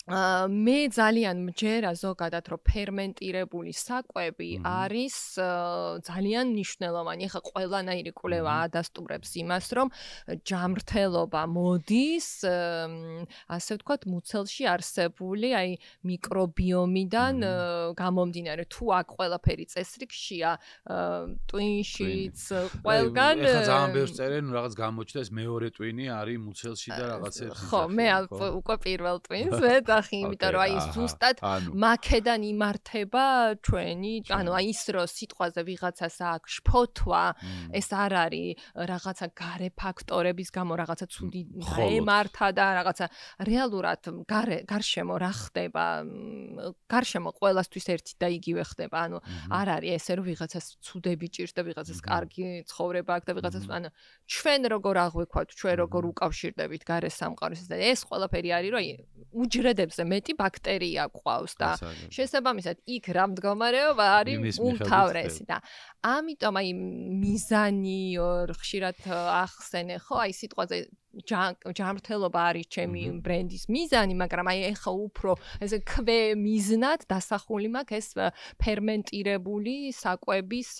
მე ძალიან მჯერა ზოგადად რომ ფერმენტირებული საკვები არის ძალიან მნიშვნელოვანი. ეხლა ყველანაირი კვლევა ადასტურებს იმას, რომ ჯამრთელობა მოდის, ასე ვთქვათ, მუცელში არსებული აი მიკრობიომიდან გამომდინარე. თუ აქ ყველაფერი წესრიგშია, ტვინშიც, ყველგან ეხლა ძალიან ბევრს წერენ, რაღაც გამოჩნდა ეს მეორე ტვინი არის მუცელში და რაღაცებს ისახი. ხო, მე უკვე პირველ ტვინს ვეძახი, იმიტომ რომ აი ზუსტად მაქედან იმართება ჩვენი, ანუ აი ის რომ სიტყვაზე ვიღაცას აქვს შფოთვა, ეს არ არის რაღაცა გარე ფაქტორების გამო რაღაცა ცუდი ემართა და რაღაცა რეალურად გარშემო რა ხდება, გარშემო ყველასთვის ერთი და იგივე ხდება, ანუ არ არის ესე რომ ვიღაცას ცუდები ჭირს და ვიღაცას კარგი ცხოვრება აქვს და ვიღაცას, ანუ ჩვენ როგორ აღვიქვათ, ჩვენ როგორ უკავშირდებით გარე სამყაროს და ეს ყველაფერი არის რომ აი უჯრედებზე მეტი ბაქტერია გვყავს და შესაბამისად იქ რა მდგომარეობა არის უმთავრესი და ამიტომ აი მიზანი ხშირად ახსენე ხო აი სიტყვაზე ჯამრთელობა არის ჩემი ბრენდის მიზანი, მაგრამ აი ეხა უფრო ესე ქვე მიზნად დასახული მაქვს ეს ფერმენტირებული საკვების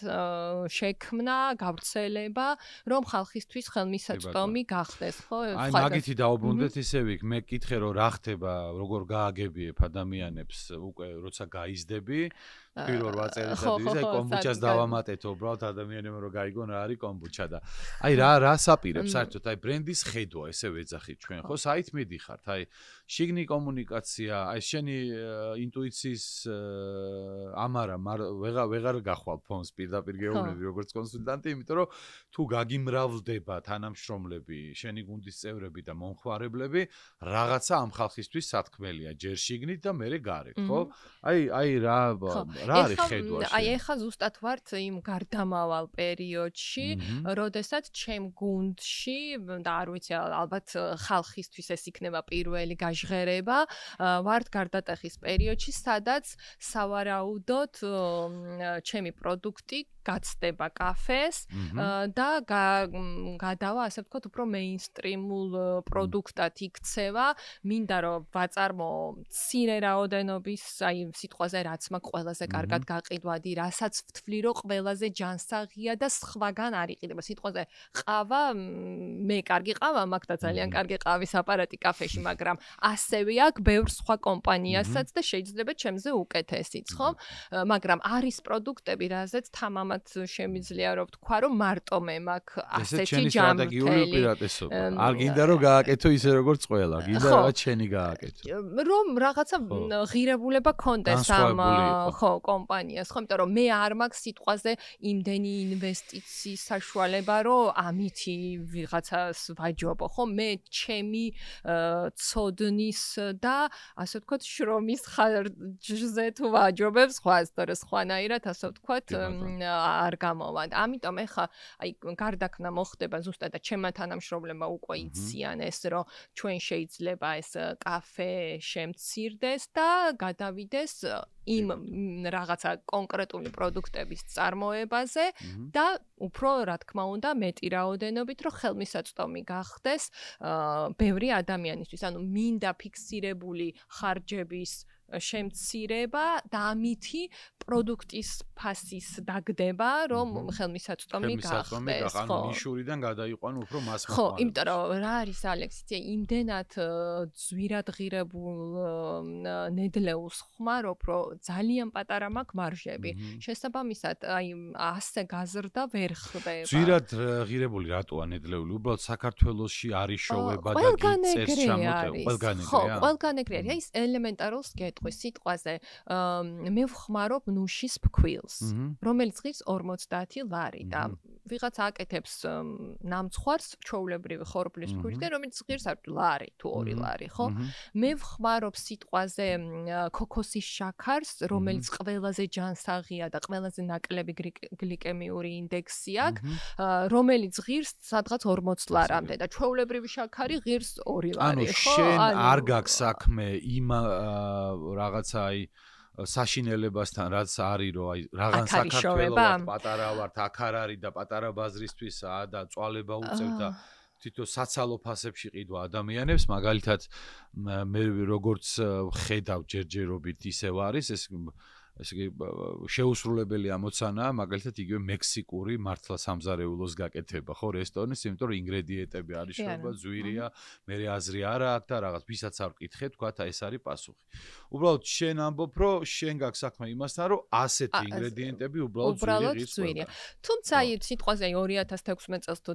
შექმნა, გავრცელება, რომ ხალხისთვის ხელმისაწვდომი გახდეს, ხო? აი მაგითი დაუბრუნდეთ ისევ იქ, მე გკითხე რომ რა ხდება, როგორ გააგებიებ ადამიანებს უკვე როცა გაიზდები პირველ 8 წელიწადში აი კომბუჩას დავამატეთ უბრალოდ ადამიანებმა რომ გაიგონ რა არის კომბუჩა და აი რა საპირებს საერთოდ აი ბრენდის ხედვა ესე ვეძახით ჩვენ ხო საით მიდიხართ აი შიგნი კომუნიკაცია აი შენი ინტუიციის ამარა ვეღარ გახვალ ფონს პირდაპირ გეუბნები როგორც კონსულტანტი იმიტომ რომ თუ გაგიმრავლდება თანამშრომლები შენი გუნდის წევრები და მომხმარებლები რაღაცა ამ ხალხისთვის სათქმელია ჯერ შიგნით და მერე გარეთ ხო აი რა არის ხედვა შენ? აი ეხა ზუსტად ვართ იმ გარდამავალ პერიოდში, როდესაც ჩემ გუნდში და არ ვიცი ალბათ ხალხისთვის ეს იქნება პირველი გაჟღერება, ვართ გარდატეხის პერიოდში, სადაც სავარაუდოდ ჩემი პროდუქტი გაცდება კაფეს და გადავა ასე ვთქვათ უფრო მეინსტრიმულ პროდუქტად იქცევა, მინდა რომ ვაწარმოო მცირე რაოდენობის აი სიტყვაზე რაც მაქვს ყველაზე კარგად გაყიდვადი, რასაც ვთვლი რომ ყველაზე ჯანსაღია და სხვაგან არ იყიდება. სიტყვაზე ყავა, მე კარგი ყავა მაქვს და ძალიან კარგი ყავის აპარატი კაფეში, მაგრამ ასევე აქვს ბევრ სხვა კომპანიასაც და შეიძლება ჩემზე უკეთესიც, ხო? მაგრამ არის პროდუქტები, რაზეც თამამად შემიძლია რომ ვთქვა, რომ მარტო მე მაქვს ასეთი ჯამრთელი. არ გინდა რომ გააკეთო ისე როგორც ყველა, გინდა რაღაც შენი გააკეთო. რომ რაღაცა ღირებულება კონდეს ამ ხო კომპანიას, ხო, იმიტომ რომ მე არ მაქვს სიტყვაზე იმდენი ინვესტიციის საშუალება, რომ ამითი ვიღაცას ვაჯობო, ხო, მე ჩემი ცოდნის და ასე ვთქვათ შრომის ხარჯზე თუ ვაჯობებ სხვას, თორე სხვანაირად ასე ვთქვათ არ გამოვა. ამიტომ ეხა აი გარდაქმნა მოხდება ზუსტად და ჩემმა თანამშრომლებმა უკვე იციან ეს, რომ ჩვენ შეიძლება ეს კაფე შემცირდეს და გადავიდეს იმ რაღაცა კონკრეტული პროდუქტების წარმოებაზე და უფრო რა თქმა უნდა მეტი რაოდენობით რომ ხელმისაწვდომი გახდეს ბევრი ადამიანისთვის. ანუ მინდა ფიქსირებული ხარჯების შემცირება და ამითი პროდუქტის ფასის დაგდება, რომ ხელმისაწვდომი გახდეს. ანუ ნიშურიდან გადაიყვანო უფრო მასშტაბურად. ხო, იმიტომ რომ რა არის ალექსი, იმდენად ძვირად ღირებულ ნედლეულს ხმარობ, რომ ძალიან პატარა მაქვს მარჟები. შესაბამისად, აი ასე გაზრდა ვერ ხდება. ძვირად ღირებული რატოა ნედლეული? უბრალოდ საქართველოში არის შოუება და წერს ჩამოტევა. ყველგან ეგრეა? ხო, ყველგან ეგრეა. აი ეს ელემენტარულს გეტყვის სიტყვაზე. მე ვხმარობ ნუშის ფქვილს, რომელიც ღირს 50 ლარი და ვიღაც აკეთებს ნამცხვარს ჩვეულებრივი ხორბლის ფქვილზე, რომელიც ღირს ლარი თუ 2 ლარი, ხო? მე ვხმარობ სიტყვაზე ქოქოსის შაქარს, რომელიც ყველაზე ჯანსაღია და ყველაზე ნაკლები გლიკემიური ინდექსი აქვს, რომელიც ღირს სადღაც 40 ლარამდე და ჩვეულებრივი შაქარი ღირს 2 ლარი, ხო? ანუ შენ არ გაქვს საქმე იმ რაღაცა აი საშინელებასთან რაც არის რომ აი რაღაც საქართველოს პატარა ვართ აქ არ არის და პატარა ბაზრისთვისაა და წვალება უწევ და თვითონ საცალო ფასებში ყიდვა ადამიანებს, მაგალითად მე როგორც ხედავ ჯერჯერობით ისევ არის ესე იგი შეუსრულებელი ამოცანაა, magalitat იგივე მექსიკური მართლა სამზარეულოს გაკეთება, ხო, რესტორნის, იმიტომ რომ ინგრედიენტები არის შრობა, ძვირია, მე აზრი არა აქვს და რაღაც ვისაც არ ვკითხე, თქვათ, ეს არის პასუხი. უბრალოდ შენ ამბობ, რომ შენ გაქვს საქმე იმასთან, რომ ასეთი ინგრედიენტები უბრალოდ ძვირია. თუმცა სიტყვაზე 2016 წელს თუ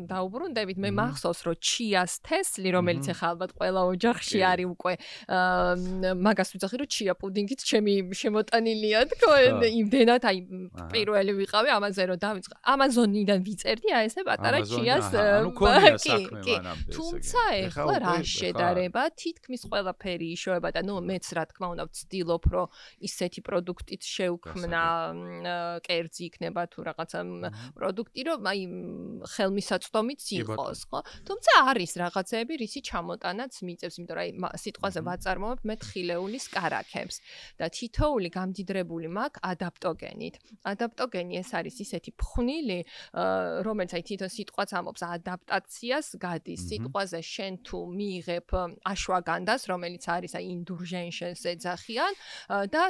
დაუბრუნდებით, მე მახსოვს, რომ ჩიას თესლი, რომელიც ახლა ალბათ ყველა ოჯახში არის უკვე მაგას ვიძახი, რომ ჩია პუდინგით ჩემი შემოტანილია თქო, იმდენად აი პირველი ვიყავი ამაზე რომ დავიწყე. ამაზონიდან ვიწერდი აი ესე პატარა ჩიას კი. თუმცა ახლა რა შედარება, თითქმის ყველაფერი იშოვება და ნუ მეც რა თქმა უნდა ვცდილობ, რომ ისეთი პროდუქტით შევქმნა კერძი იქნება თუ რაღაცა პროდუქტი, რომ აი ხელმისაწვდომიც იყოს, ხო? თუმცა არის რაღაცები, რისი ჩამოტანაც მიწევს, იმიტომ რომ აი სიტყვაზე ვაწარმოებ მე თხილეულის კარაქებს და თითოეული გამდიდრებული მაქვს ადაპტოგენით. ადაპტოგენი ეს არის ისეთი ფხვნილი, რომელიც აი თვითონ სიტყვაც ამბობს ადაპტაციას გადის. სიტყვაზე შენ თუ მიიღებ აშვაგანდას, რომელიც არის აი ინდულჟენსს ეძახიან და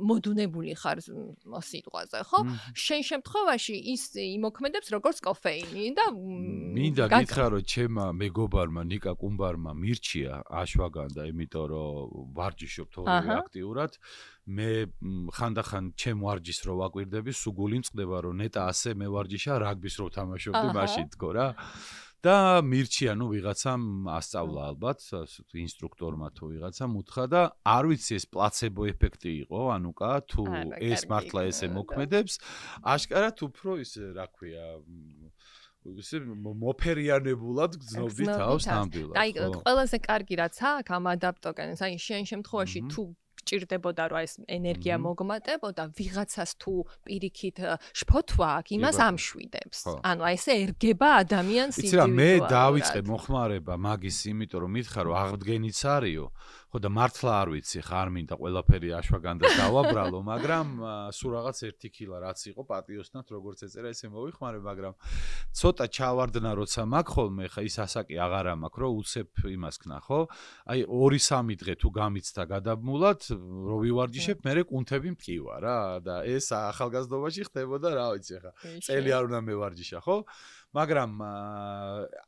მოდუნებული ხარ სიტყვაზე, ხო? შენ შემთხვევაში ის იმოქმედებს როგორც კოფეინი და მინდა გითხრა რომ ჩემმა მეგობარმა ნიკა კუმბარმა მირჩია აშვაგანდა, იმიტომ რომ ვარჯიშობ თორე აქტიურად. მე ხანდახან ჩემ ვარჯიშს რო ვაკვირდები, სუგული მწყდება რომ ნეტა ასე მე ვარჯიშა რაგბის რო თამაშობდი მაშინ თქო რა. და მირჩია, ნუ ვიღაცამ ასწავლა ალბათ, ინსტრუქტორმა თუ ვიღაცამ უთხრა და არ ვიცი ეს პლაცებო ეფექტი იყო, ანუკა, თუ ეს მართლა ესე მოქმედებს, აშკარად უფრო ის რა ქვია ისე მოფერიანებულად გძნობდი თავს ნამდვილად. აი, ყველაზე კარგი რაც აქვს ამ ადაპტოგენს, აი შენ შემთხვევაში თუ ჭირდებოდა რომ ეს ენერგია მოგმატებოდა, ვიღაცას თუ პირიქით შფოთვა აქვს, იმას ამშვიდებს. ანუ აი ესე ერგება ადამიანს ინდივიდუალურად. იცი რა, მე დავიწყე მოხმარება მაგის, იმიტომ რომ მითხარ რომ აღდგენიც არისო, ხო და მართლა არ ვიცი, ხა არ მინდა ყველაფერი აშვაგანდას დავაბრალო, მაგრამ სულ რაღაც 1 კილა რაც იყო პატიოსთან როგორც ეწერა ესე მოვიხმარე, მაგრამ ცოტა ჩავარდნა როცა მაქვს ხოლმე, ხა ის ასაკი აღარა მაქვს, რომ უცებ იმას ქნა, ხო? აი 2-3 დღე თუ გამიცდა გადაბმულად, რო ვივარჯიშებ, მე კუნთები მტკივა რა და ეს ახალგაზრდობაში ხდებოდა, რა ვიცი ხა. წელი არ უნდა მევარჯიშა, ხო? მაგრამ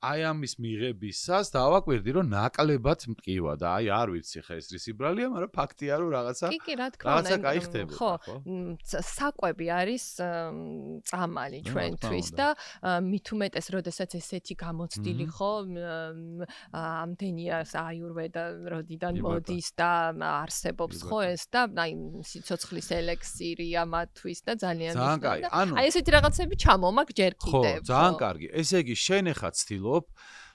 აი ამის მიღებისას დავაკვირდი, რომ ნაკლებად მტკივა და აი არ ვიცი ხა ეს რის იბრალია, მაგრამ ფაქტია რომ რაღაცა რაღაცა კაი ხდებოდა, ხო? საკვები არის წამალი ჩვენთვის და მით უმეტეს, როდესაც ესეთი გამოცდილი ხო, ამდენია აიურვედა როდიდან მოდის და არსებობს ხო ეს და აი სიცოცხლის ელექსირია მათთვის და ძალიან კაი. აი ესეთი რაღაცები ჩამომაგ ჯერ კიდევ. ხო, ძალიან კარგი. ესე იგი შენ ახლა ცდილობ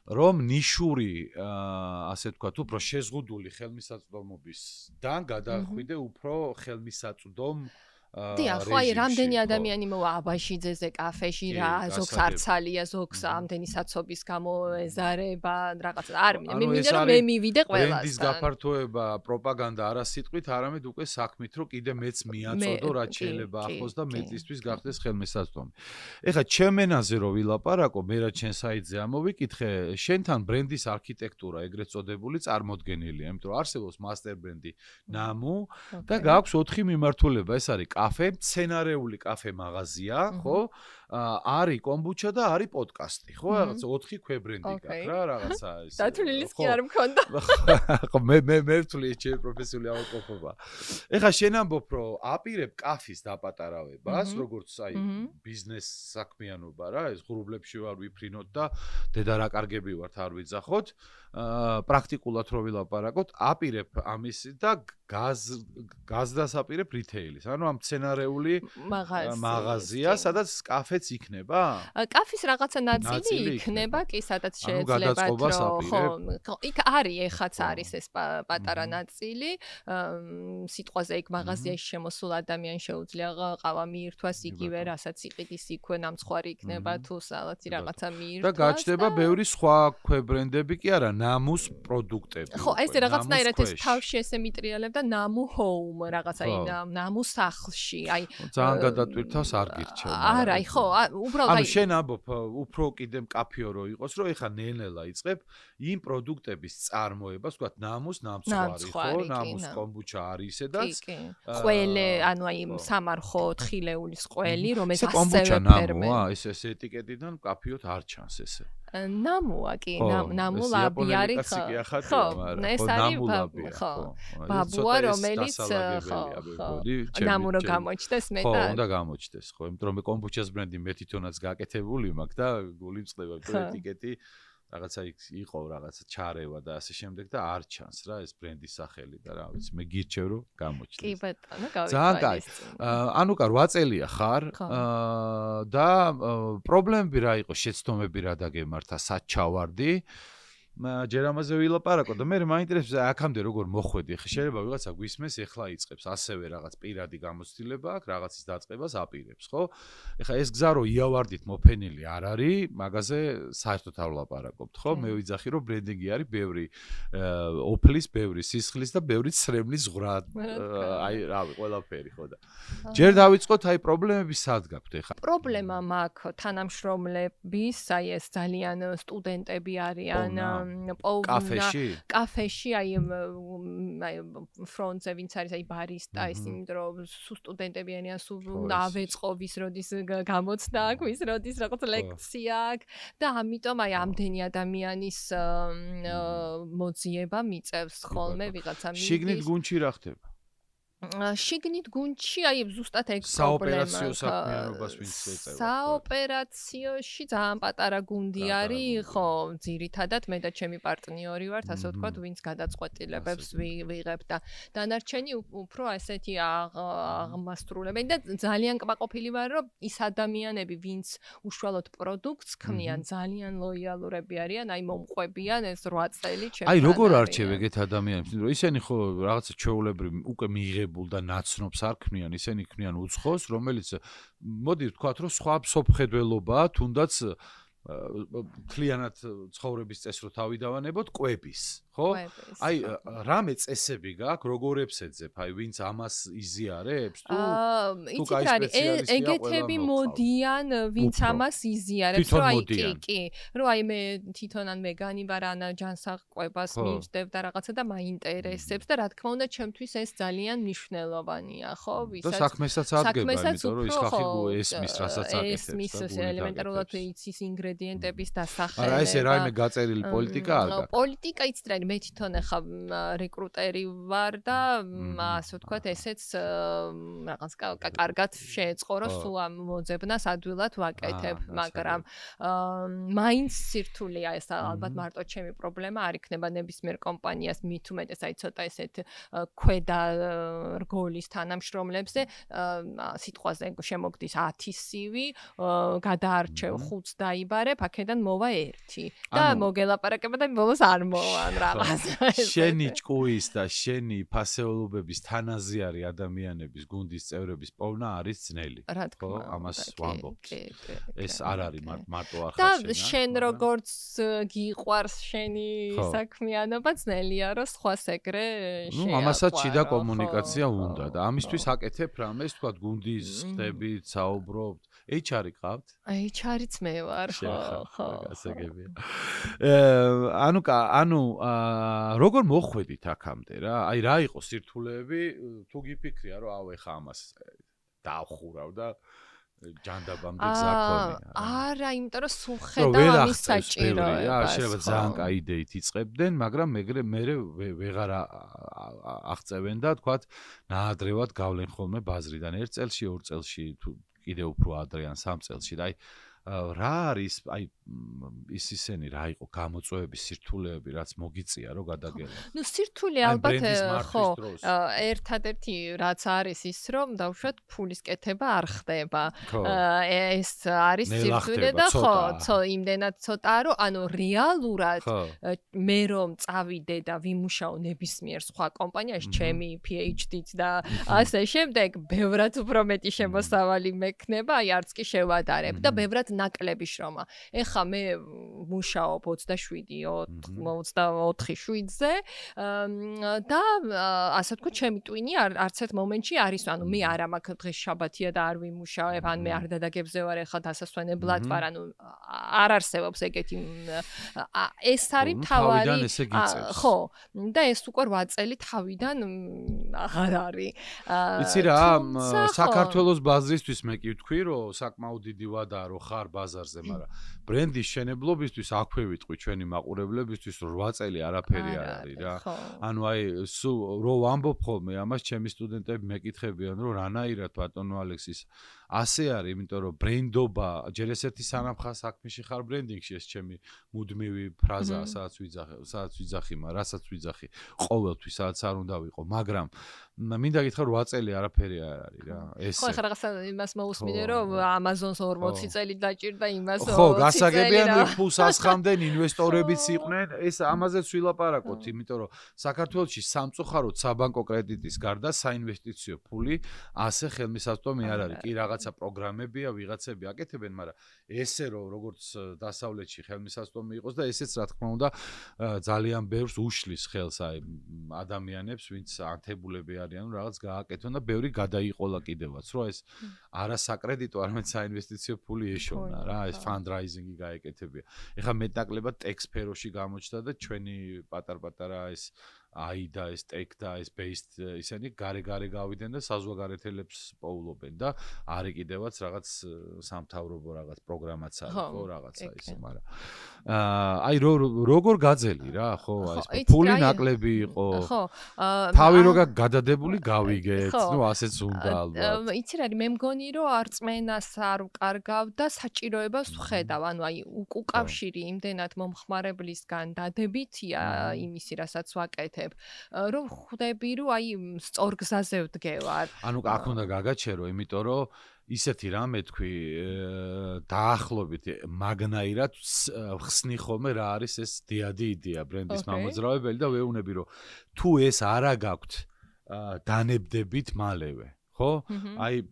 რომ ნიშური ასე ვთქვათ, უფრო შეზღუდული ხელმისაწვდომობისგან გადახვიდე უფრო ხელმისაწვდომ დიახ, ხო, აი რამდენი ადამიანი მოვა აბაშიძეზე კაფეში რა, ზოგს არცალია, ზოგს ამდენი საცობის გამო ეზარება, რაღაც არ მინდა, მე მინდა რომ მე მივიდე ყველასთან. ბრენდის გაფართოება, პროპაგანდა არა სიტყვით, არამედ უკვე საქმით, რომ კიდე მეც მიაწოდო, რაც შეიძლება ახლოს და მეტისთვის გახდეს ხელმისაწვდომი. ეხლა ჩემენაზე რო ვილაპარაკო, მე რა ჩემ საიტზე ამოვიკითხე, შენთან ბრენდის არქიტექტურა ეგრეთ წოდებული წარმოდგენილია, იმიტომ რომ არსებობს მასტერ ბრენდი ნამუ და გაქვს 4 მიმართულება, ეს არის კაფე, მცენარეული კაფე მაღაზია, ხო? არის კომბუჩა და არის პოდკასტი, ხო? რაღაც 4 ქვებრენდი გაქვს რა, რაღაცა ეს. დათვლილიც კი არ მქონდა. ხო, მე ვთვლი ეს ჩემი პროფესიული ავადმყოფობა. ეხლა შენ ამბობ, რომ აპირებ კაფის დაპატარავებას, როგორც აი ბიზნეს საქმიანობა რა, ეს ღრუბლებში ვარ ვიფრინოთ და დედა რა კარგები ვართ არ ვიძახოთ. პრაქტიკულად რო ვილაპარაკოთ, აპირებ ამის და გაზდას აპირებ რიტეილის. ანუ ამ მცენარეული მაღაზია, სადაც კაფეც იქნება? კაფის რაღაცა ნაწილი იქნება, კი, სადაც შეიძლება ხო, იქ არის, ეხაც არის ეს პატარა ნაწილი. სიტყვაზე იქ მაღაზიაში შემოსულ ადამიანს შეუძლია ყავა მიირთვას იგივე, რასაც იყიდის იქვე ნამცხვარი იქნება თუ სალათი რაღაცა მიირთვას. და გაჩნდება ბევრი სხვა ქვებრენდები კი არა, ნამუს პროდუქტები. ხო, ესე რაღაცნაირად ეს თავში ესე მიტრიალებდა ნამუ home რაღაც აი ნამუ სახლში. აი ძალიან გადატვირთავს არ გირჩევ. არა, აი ხო, უბრალოდ აი შენ ამბობ უფრო კიდე მკაფიო რო იყოს, რომ ეხა ნელ-ნელა იწყებ იმ პროდუქტების წარმოებას, ვთქვათ, ნამუს ნამცხვარი, ხო, ნამუს კომბუჩა არის ისედაც. ყველე, ანუ აი სამარხო თხილეულის ყველი, რომელიც ასევე კომბუჩა ნამუა, ეს ეტიკეტიდან მკაფიოდ არ ჩანს ესე. ნამუა კი, ნამულაბი არის ხო, ეს არის ხო, ბაბუა რომელიც ხო, ნამუ რო გამოჩნდეს მე და ხო, უნდა გამოჩნდეს, ხო, იმიტომ რომ კომბუჩას ბრენდი მე თვითონაც გაკეთებული მაქვს და გული მწყდება ეტიკეტი რაღაცა იყო რაღაცა ჩარევა და ასე შემდეგ და არ ჩანს რა ეს ბრენდის სახელი და რა ვიცი მე გირჩევ რომ გამოჩნდეს. კი ბატონო, გავიქცე. ძალიან კაი. ანუკა 8 წელია ხარ და პრობლემები რა იყო, შეცდომები რა დაგემართა, სად ჩავარდი? ჯერ ამაზე ვილაპარაკო და მე მაინტერესებს აქამდე როგორ მოხვედი. ხე შეიძლება ვიღაცა გვისმეს, ეხლა იწყებს ასევე რაღაც პირადი გამოცდილება აქვს, რაღაცის დაწყებას აპირებს, ხო? ეხლა ეს გზა რო იავარდით მოფენილი არ არის, მაგაზე საერთოდ არ ვლაპარაკობთ, ხო? მე ვიძახი რომ ბრენდინგი არის ბევრი ოფლის, ბევრი სისხლის და ბევრი ცრემლის ზღვრა. აი, რავი, ყველაფერი, ხო და. ჯერ დავიწყოთ აი პრობლემები სად გაქვთ ეხლა? პრობლემა მაქვს თანამშრომლების, აი ეს ძალიან სტუდენტები არიან კაფეში აი ფრონტზე ვინც არის აი ბარისტა ის იმიტომ რომ სულ სტუდენტები არიან სულ უნდა ავეწყობის როდის გამოცდა აქვს ის როდის რაღაც ლექცია აქვს და ამიტომ აი ამდენი ადამიანის მოძიება მიწევს ხოლმე ვიღაცა მიდის შიგნით გუნდში რა ხდება? შიგნით გუნდში აი ზუსტად ეგ საოპერაციო საქმიანობას ვინც ეწევა. საოპერაციოში ძალიან პატარა გუნდი არის, ხო, ძირითადად მე და ჩემი პარტნიორი ვართ, ასე ვთქვათ, ვინც გადაწყვეტილებებს ვიღებ და დანარჩენი უფრო ასეთი აღმასრულებენ და ძალიან კმაყოფილი ვარ, რომ ის ადამიანები, ვინც უშუალოდ პროდუქტს ქმნიან, ძალიან ლოიალურები არიან, აი მომყვებიან ეს 8 წელი ჩემთან. აი როგორ არჩევ ეგეთ ადამიანებს, რომ ისინი ხო რაღაცა ჩვეულებრივ უკვე მიიღებულ და ნაცნობს არ ქმნიან, ისინი ქმნიან უცხოს, რომელიც მოდი ვთქვათ, რომ სხვა სოფხედველობაა, თუნდაც მთლიანად ცხოვრების წესს რო თავი დავანებოთ, კვების, ხო? აი რამე წესები გაქვს, როგორებს ეძებ, აი ვინც ამას იზიარებს თუ იცით რა არის, ეგეთები მოდიან, ვინც ამას იზიარებს, რომ აი კი, რომ აი მე თვითონ ან ვეგანი ვარ, ან ჯანსაღყვებას მივსდებ და რაღაცა და მაინტერესებს და რა თქმა უნდა, ჩემთვის ეს ძალიან მნიშვნელოვანია, ხო? ვისაც და საქმესაც ადგება, იმიტომ რომ ის ხალხი ესმის, რასაც აკეთებს. ესმის ელემენტარულად იცის ინგრედიენტების დასახელება. არა ესე რაიმე გაწერილი პოლიტიკა არ გაქვს. პოლიტიკა იცით რა მე თვითონ ახლა რეკრუტერი ვარ და ასე ვთქვათ ესეც რაღაც კარგად შეეწყო რომ სულ ამ მოძებნას ადვილად ვაკეთებ, მაგრამ მაინც სირთულეა ეს ალბათ მარტო ჩემი პრობლემა არ იქნება ნებისმიერ კომპანიას მით უმეტეს აი ცოტა ესეთ ქვედა რგოლის თანამშრომლებზე სიტყვაზე შემოგდის 10 CV, გადაარჩევ 5-ს დაიბარებ, აქედან მოვა 1 და მოგელაპარაკება და ბოლოს არ მოვა რაღაც. შენი ჭკუის და შენი ფასეულობების თანაზიარი ადამიანების გუნდის წევრების პოვნა არის ძნელი. ხო, ამას ვამბობ. ეს არ არის მარტო არ ხარ შენ. და შენ როგორც გიყვარს შენი საქმიანობა, ძნელია რომ სხვას ეგრე შეაყვარო. ნუ ამასაც შიდა კომუნიკაცია უნდა და ამისთვის აკეთებ რამეს, თქვა გუნდის ხდებით, საუბრობთ. HR-ი ყავთ? HR-იც მე ვარ, ხო. გასაგებია. ანუ როგორ მოხვედით აქამდე რა? აი რა იყო სირთულეები, თუ გიფიქრია რომ აუ ეხა ამას დავხურავ და ჯანდაბამდე გზაქონია. არა, იმიტომ რომ სულ ხედავ ამის საჭიროებას. შეიძლება ძალიან კაი იდეით იწყებდნენ, მაგრამ მე ვეღარ აღწევენ და თქვათ ნაადრევად გავლენ ხოლმე ბაზრიდან 1 წელში, 2 წელში თუ კიდე უფრო ადრე ან 3 წელში და აი რა არის აი ისინი რა იყო გამოწვევების სირთულეები რაც მოგიწია რომ გადაგელა. ნუ სირთულე ალბათ ხო ერთადერთი რაც არის ის რომ დავუშვათ ფულის კეთება არ ხდება. ეს არის სირთულე და ხო იმდენად ცოტაა რომ ანუ რეალურად მე რომ წავიდე და ვიმუშაო ნებისმიერ სხვა კომპანიაში ჩემი PhD-ც და ასე შემდეგ ბევრად უფრო მეტი შემოსავალი მექნება აი არც კი შევადარებ და ბევრად ნაკლები შრომა. ეხლა მე მუშაობ 27-ზე და ასე ვთქვათ, ჩემი ტვინი არც ერთ მომენტში არის, ანუ მე არა მაქვს დღეს შაბათია და არ ვიმუშავებ, ან მე არ დადაგებზე ვარ ეხლა დასასვენებლად ვარ, ანუ არ არსებობს ეგეთი ეს არის თავარი ხო და ეს უკვე 8 წელი თავიდან აღარ არის. იცი რა, საქართველოს ბაზრისთვის მე კი ვთქვი, რომ საკმაოდ დიდი ვადაა რომ ხარ ბაზარზე, მაგრამ ბრენდის შენებლობისთვის აქვე ვიტყვი ჩვენი მაყურებლებისთვის 8 წელი არაფერი არ არის რა. ანუ აი სულ რო ვამბობ ხოლმე ამას ჩემი სტუდენტები მეკითხებიან რომ რანაირად ბატონო ალექსის ასე არის, იმიტომ რომ ბრენდობა ჯერ ესეთი სანამ ხარ საქმეში ხარ ბრენდინგში, ეს ჩემი მუდმივი ფრაზაა, სადაც ვიძახი, რასაც ვიძახი ყოველთვის, სადაც არ უნდა ვიყო, მაგრამ მინდა გითხრა 8 წელი არაფერი არ არის რა. ეს ხო, ხა რაღაცა იმას მოусმინე რომ Amazon-ს 40 წელი დაჭირდა იმას 20 წელი. ხო, გასაგებია ნუ ფულს ასხამდნენ ინვესტორებიც იყვნენ, ეს ამაზეც ვილაპარაკოთ, იმიტომ რომ საქართველოში სამწუხაროდ საბანკო კრედიტის გარდა საინვესტიციო ფული ასე ხელმისაწვდომი არ არის. კი რაღაცა პროგრამებია, ვიღაცები აკეთებენ, მაგრამ ესე რომ როგორც დასავლეთში ხელმისაწვდომი იყოს და ესეც რა თქმა უნდა ძალიან ბევრს უშლის ხელს აი ადამიანებს, ვინც ანთებულები არიან, რაღაც გააკეთონ და ბევრი გადაიყოლა კიდევაც, რომ ეს არა საკრედიტო, არამედ საინვესტიციო ფული ეშოვნა რა, ეს fundraising-ი გაეკეთებია. ეხლა მეტნაკლებად ტექ სფეროში გამოჩნდა და ჩვენი პატარ-პატარა ეს აი და ეს ტექ და ეს based ისინი გარე-გარე გავიდნენ და საზღვარგარეთელებს პოულობენ და არის კიდევაც რაღაც სამთავრობო რაღაც პროგრამაც არის ხო რაღაცა ისე, მაგრამ აი როგორ გაძელი რა, ხო, აი ფული ნაკლები იყო. ხო. თავი რო გადადებული გავიგეთ, ნუ ასეც უნდა ალბათ. იცი რა, მე მგონი რომ არწმენას არ უკარგავ და საჭიროებას ვხედავ, ანუ აი უკავშირი იმდენად მომხმარებლისგან დადებითია იმისი, რასაც ვაკეთებ, რომ ხვდები რომ აი სწორ გზაზე ვდგევარ. ანუ აქ უნდა გაგაჩერო, იმიტომ რომ ისეთი რამე თქვი დაახლოებით მაგნაირად ხსნი ხოლმე რა არის ეს დიადი იდეა ბრენდის მამოძრავებელი და ვეუბნები რომ თუ ეს არა გაქვთ დანებდებით მალევე ხო? აი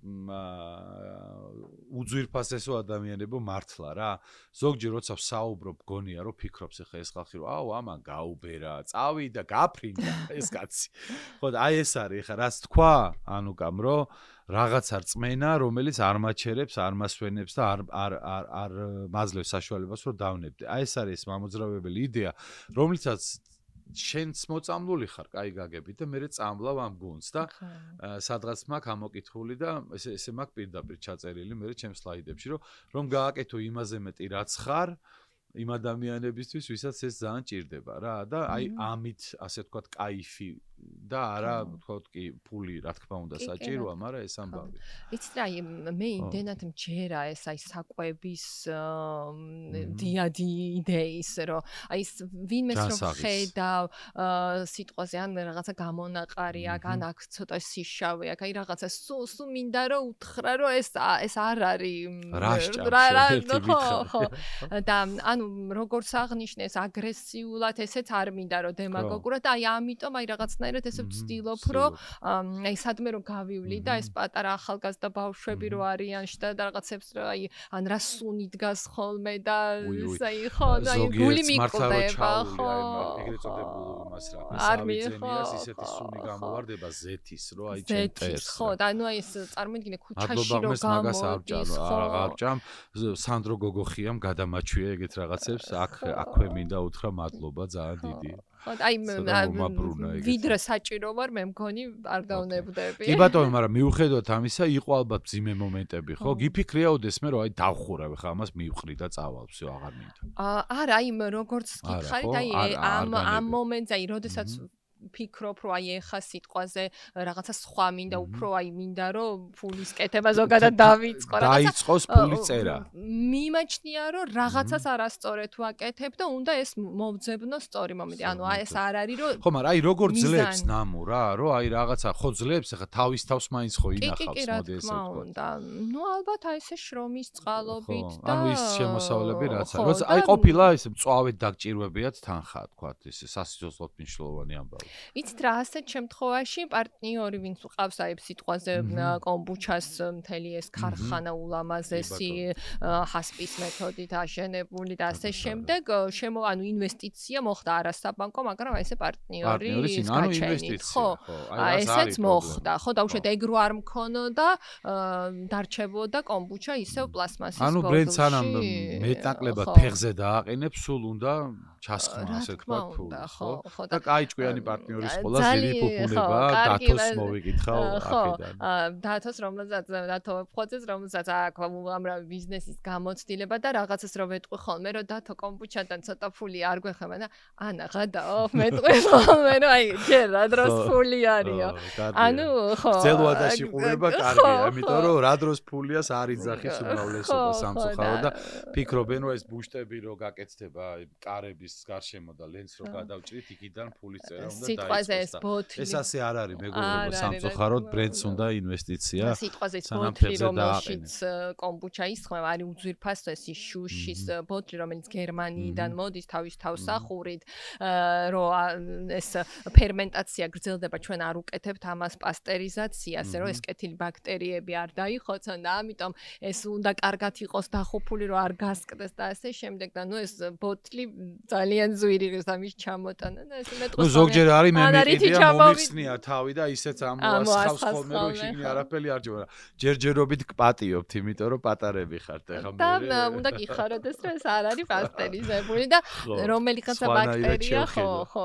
უძვირფასესო ადამიანებო მართლა რა. ზოგჯერ როცა ვსაუბრობ გონია რომ ფიქრობს ახლა ეს ხალხი რომ აუ ამან გაუბერა, წავიდა, გაფრინდა ეს კაცი. ხო და აი ეს არის ახლა რაც თქვა ანუკამ რომ რაღაცა რწმენა რომელიც არ მაჩერებს, არ მასვენებს და არ მაძლევს საშუალებას რომ დავნებდე. აი ეს არის მამოძრავებელი იდეა, რომლითაც შენც მოწამლული ხარ, კაი გაგებით და მე წამლავ ამ გუნდს და სადღაც მაქვს ამოკითხული და ესე მაქვს პირდაპირ ჩაწერილი მე ჩემს სლაიდებში რომ გააკეთო იმაზე მეტი რაც ხარ იმ ადამიანებისთვის, ვისაც ეს ძალიან ჭირდება რა და აი ამით ასე ვთქვათ кайფი და არა ვთქვათ კი ფული რა თქმა უნდა საჭიროა, მაგრამ ეს ამბავი. იცი რა, მე იმდენად მჯერა ეს აი საკვების დიადი იდეის რომ აი ვინმეს რომ ხედავ სიტყვაზე ან რაღაცა გამონაყარი აქვს, ან აქ ცოტა სიშავე აქვს, აი რაღაცა სულ მინდა რომ უთხრა რომ ეს არ არის და ანუ როგორც აღნიშნეს აგრესიულად ესეც არ მინდა რომ დემაგოგურად და აი ამიტომ აი რაღაცნაირად ესე ვცდილობ რომ აი სადმე რომ გავივლი და ეს პატარა ახალგაზრდა ბავშვები რო არიან და რაღაცებს რომ აი ან რა სუნი დგას ხოლმე და აი ხო და აი გული მიკვდება ხო ეგრეთ წოდებულ იმას რა სავიძენიას ისეთი სუნი გამოვარდება ზეთის რო აი ჩემტერს ხო და ანუ აი ეს წარმოიდგინე ქუჩაში რო გამოდის ხო აღარჭამ სანდრო გოგოხიამ გადამაჩვია ეგეთ რაღაცებს აქვე მინდა უთხრა მადლობა ძალიან დიდი ხო აი ვიდრე საჭირო ვარ მე მგონი არ დავნებდები. კი ბატონო, მაგრამ მიუხედავად ამისა იყო ალბათ მძიმე მომენტები, ხო? გიფიქრიაოდეს მე რომ აი დავხურავ ხა ამას მივყრი და წავალ, всё აღარ მინდა. არა, აი როგორც გითხარით, აი ამ მომენტზე, აი როდესაც ფიქრობ რომ აი ეხა სიტყვაზე რაღაცა სხვა მინდა უფრო აი მინდა რომ ფულის კეთება ზოგადად დავიწყო რაღაცა დაიწყოს ფულის წერა მიმაჩნია რომ რაღაცას არასწორად ვაკეთებ და უნდა ეს მოვძებნო სწორი მომენტი ანუ ეს არ არის რომ ხო მაგრამ აი როგორ ძლებს ნამო რა რომ აი რაღაცა ხო ძლებს ახლა თავის თავს მაინც ხო ინახავს მოდი ესე ვთქვა ნუ ალბათ აი ესე შრომის წყალობით და ანუ ის შემოსავლები რაც არის აი ყოფილა ეს მწვავედ დაგჭირვებიათ თანხა თქვა ეს სასიცოცხლოდ მნიშვნელოვანი ამბავი იცით რა, ასეთ შემთხვევაში პარტნიორი ვინც უყავს აი სიტყვაზე კომბუჩას მთელი ეს ქარხანა ულამაზესი ჰასპის მეთოდით აშენებული და ასე შემდეგ ანუ ინვესტიცია მოხდა არასაბანკო, მაგრამ აი ესე პარტნიორი გაჩენით, ხო? აი ესეც მოხდა, ხო, დაუშვათ ეგ რო არ მქონოდა დარჩებოდა კომბუჩა ისევ პლასმასის ბოთლში. ანუ ბრენდს ანამ მეტნაკლებად ფეხზე დააყენებს, სულ უნდა ჩასხმა ასე თქვა ფული, ხო? და კაი ჭკვიანი პარტნიორის ყოლა ზედი ფუფუნება, დათოს მოვიკითხავ აქედან. დათოს რომელსაც დათო ფხოძეს რომელსაც აქ ამრავი ბიზნესის გამოცდილება და რაღაცას რო ვეტყვი ხოლმე, რომ დათო კომბუჩადან ცოტა ფული არ გვეხება და ანა გადაო მეტყვი ხოლმე, რომ აი ჯერ რა დროს ფული არისო. ანუ ხო. ძელვადაში ყურება კარგია, იმიტომ რომ რა დროს ფულიას არ იძახის უმრავლესობა სამწუხარო და ფიქრობენ რომ ეს ბუშტები რო გაკეთდება კარების გარშემო და ლენს რო გადავჭრით, იქიდან ფულის წერა უნდა დაიწყოს. ეს ასე არ არის მეგობრებო, სამწუხაროდ ბრენდს უნდა ინვესტიცია. სიტყვაზე ეს ბოთლი რომელშიც კომბუჩა ისხმება, არის უძვირფასესი შუშის ბოთლი, რომელიც გერმანიიდან მოდის თავის თავსახურით, რომ ეს ფერმენტაცია გრძელდება, ჩვენ არ უკეთებთ ამას პასტერიზაციას, რომ ეს კეთილი ბაქტერიები არ დაიხოცონ და ამიტომ ეს უნდა კარგად იყოს დახოფული, რომ არ გასკდეს და ასე შემდეგ და ნუ ეს ბოთლი ძალიან ზვირიღის ამის ჩამოტანა და ეს მეტყვი. ნუ ზოგჯერ არის მე მიყიდია მომიხსნია თავი და ისეც ამოასხავს ხოლმე რომ შიგნი არაფერი არ ჯერა. ჯერჯერობით გპატიობთ, იმიტომ რომ პატარები ხართ ეხა მე. და უნდა გიხაროდეს რომ ეს არ არის პასტერიზებული და რომელიღაცა ბაქტერია ხო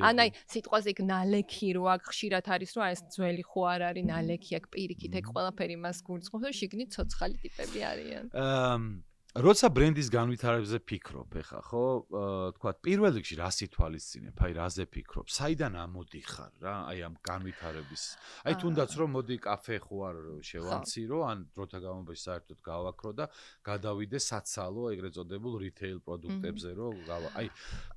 ანაი სიტყვაზე იქ ნალექი რო აქ ხშირად არის რომ ეს ძველი ხო არ არის ნალექი აქ პირიქით ეგ ყველაფერი მას გულწრფობს და შიგნით ცოცხალი ტიპები არიან. როცა ბრენდის განვითარებაზე ფიქრობ ეხა ხო თქვა პირველ რიგში რას ითვალისწინებ აი რაზე ფიქრობ საიდან ამოდიხარ რა აი ამ განვითარების აი თუნდაც რომ მოდი კაფე ხო არ შევამცირო ან დროთა განმავლობაში საერთოდ გავაქრო და გადავიდე საცალო ეგრეთ წოდებულ რიტეილ პროდუქტებზე რომ აი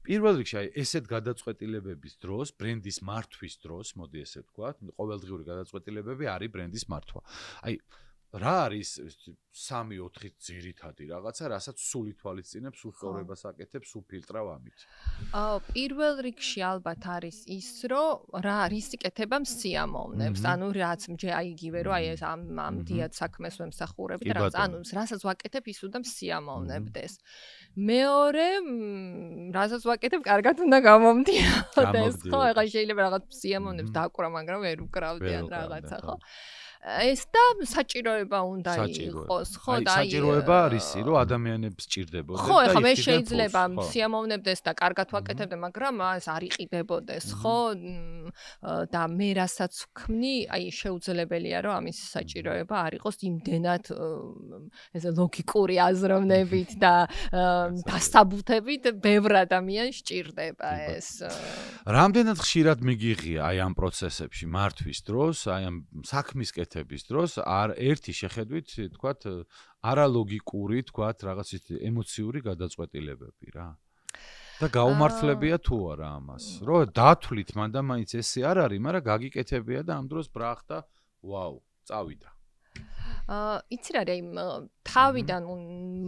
პირველ რიგში აი ესეთ გადაწყვეტილებების დროს ბრენდის მართვის დროს მოდი ესე თქვა ყოველდღიური გადაწყვეტილებები არის ბრენდის მართვა აი რა არის 3-4 ძირითადი რაღაცა, რასაც სულ ითვალისწინებს, სულ სწორებას აკეთებს, სულ ფილტრავ ამით. პირველ რიგში ალბათ არის ის, რომ რა რისკეთება სიამოვნებს. ანუ რაც აი იგივე რომ აი ეს ამ დიად საქმეს ვემსახურები და რაც ანუ რასაც ვაკეთებ ის უნდა სიამოვნებდეს. მეორე რასაც ვაკეთებ, კარგად უნდა გამომდიოდეს. ხო, ეხლა შეიძლება რაღაც სიამოვნებს დაკვრა, მაგრამ ვერ უკრავდიან რაღაცა, ხო? ეს და საჭიროება უნდა იყოს, ხო და აი საჭიროება რისი, რომ ადამიანებს სჭირდებოდეს და ხო, ეხლა მე შეიძლება სიამოვნებდეს და კარგად ვაკეთებდე, მაგრამ ეს არ იყიდებოდეს, ხო? და მე რასაც ვქმნი, აი შეუძლებელია რომ ამის საჭიროება არ იყოს იმდენად ესე ლოგიკური აზროვნებით და დასაბუთებით ბევრ ადამიანს სჭირდება ეს. რამდენად ხშირად მიგიღია აი ამ პროცესებში მართვის დროს, აი ამ საქმის კეთების დროს არ ერთი შეხედვით, თქვათ, არალოგიკური, თქვათ, რაღაც ემოციური გადაწყვეტილებები რა. და გაუმართლებია თუ არა ამას. რომ დათვლით მანდა მაინც ესე არ არის, მაგრამ გაგიკეთებია და ამ დროს ბრახდა, ვაუ, წავიდა. იცი რა არის თავიდან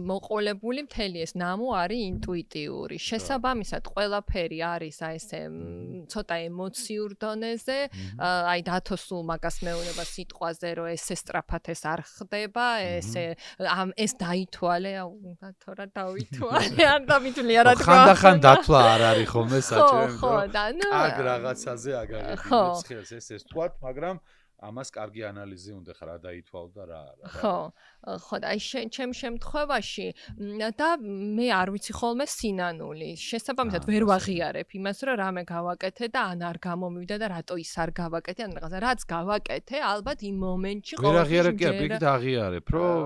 მოყოლებული მთელი ეს ნამო არის ინტუიტიური. შესაბამისად ყველაფერი არის აი ესე ცოტა ემოციურ დონეზე, აი დათოსულ მაგას მეუბნება სიტყვაზე, რომ ესე სწრაფად ეს არ ხდება, ეს დაითვალე, დათო რა დავითვალე, არ დამითვლი არა თქვა. ხანდახან დათვლა არ არის ხოლმე საჭირო, კაგ რაღაცაზე აგაგებინებს ხელს ეს თქვა, მაგრამ ამას კარგი ანალიზი უნდა ხარ რა დაითვალო და რა არა. ხო, და აი ჩემ შემთხვევაში და მე არ ვიცი ხოლმე სინანული. შესაბამისად ვერ ვაღიარებ იმას, რომ რამე გავაკეთე და ან არ გამომივიდა და რატო ის არ გავაკეთე, ან რაღაცა რაც გავაკეთე, ალბათ იმ მომენტში ყოველთვის ვერ აღიარებ კი არ იქით აღიარებ, რომ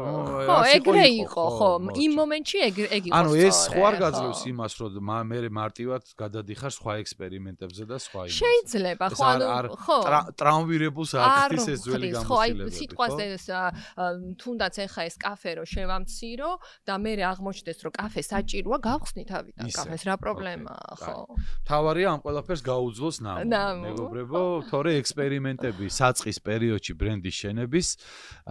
ხო, ეგრე იყო, ხო, იმ მომენტში ეგ იყო. ანუ ეს სხვა არ გაძლევს იმას, რომ მე მარტივად გადადიხარ სხვა ექსპერიმენტებზე და სხვა იმას. შეიძლება, ხო, ანუ ხო, ტრაუმირებულს აქტის ეს ძველი გამოცდილებები. ხო, აი სიტყვაზე თუნდაც ეხა ეს კაფე რო შევამცირო და მე აღმოჩნდეს რომ კაფე საჭიროა, გავხსნი თავიდან კაფეს, რა პრობლემაა, ხო. თავარია ამ ყველაფერს გაუძლოს ნამო. მეგობრებო, თორე ექსპერიმენტები საწყის პერიოდში ბრენდის შენების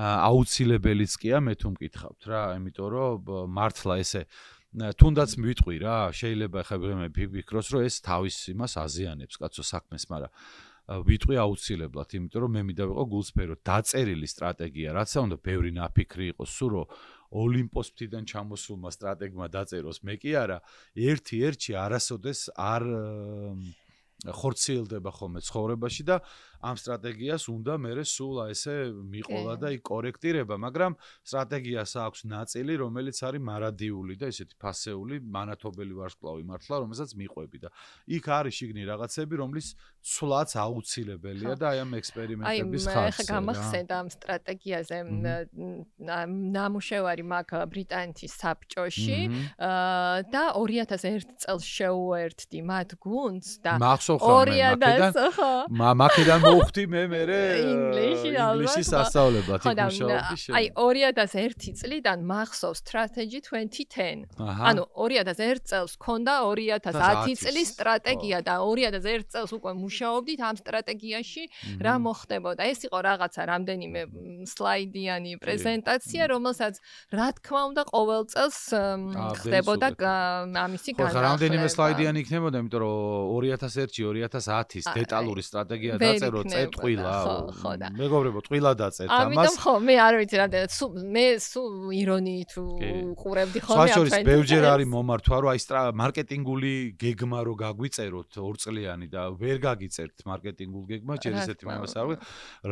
აუცილებელიც კია მე თუ მკითხავთ რა, იმიტომ რომ მართლა ესე თუნდაც მივიტყვი რა, შეიძლება ხა მე ვფიქროს, რომ ეს თავის იმას აზიანებს კაცო საქმეს, მაგრამ ვიტყვი აუცილებლად, იმიტომ რომ მე მინდა ვიყო გულსფერო დაწერილი სტრატეგია, რაც უნდა ბევრი ნაფიქრი იყოს, სულ რომ ოლიმპოს ფრთიდან ჩამოსულმა სტრატეგმა დაწეროს, მე კი არა, ერთი არასოდეს არ ხორციელდება ხოლმე ცხოვრებაში და ამ სტრატეგიას უნდა მე სულ ესე მიყოლა და იკორექტირება, მაგრამ სტრატეგიას აქვს ნაწილი, რომელიც არის მარადიული და ესეთი ფასეული, მანათობელი ვარსკვლავი მართლა, რომელსაც მიყვები და იქ არის შიგნი რაღაცები, რომლის ცვლაც აუცილებელია და აი ამ ექსპერიმენტების ხარჯზე. აი, ხა გამახსენდა ამ სტრატეგიაზე ნამუშევარი მაქვს ბრიტანეთის საბჭოში და 2001 წელს შეუერთდი მათ გუნდს და 2000 მაკედან მოვხდი მე ინგლისის სასწავლებლად იქ მუშაობდი შენ. აი 2001 წლიდან მახსოვს strategy 2010. ანუ 2001 წელს ქონდა 2010 წლის სტრატეგია და 2001 წელს უკვე მუშაობდით ამ სტრატეგიაში რა მოხდებოდა. ეს იყო რაღაცა რამდენიმე სლაიდიანი პრეზენტაცია, რომელსაც რა თქმა უნდა ყოველ წელს ხდებოდა ამისი განახლება. რამდენიმე სლაიდიანი იქნებოდა, იმიტომ რომ 2001-ში 2010-ის დეტალური სტრატეგია დაწერო წეტყვილა. მეგობრებო, ტყვილა დაწერთ ამას. ამიტომ ხო, მე არ ვიცი რამდენად მე სულ ირონიით უყურებდი ხოლმე ამ შორის ბევრჯერ არის მომართვა, რომ აი მარკეტინგული გეგმა რო გაგვიწეროთ 2 წლიანი და ვერ გაგიწერთ მარკეტინგულ გეგმა, ჯერ ესეთი მომას არ ვიყ.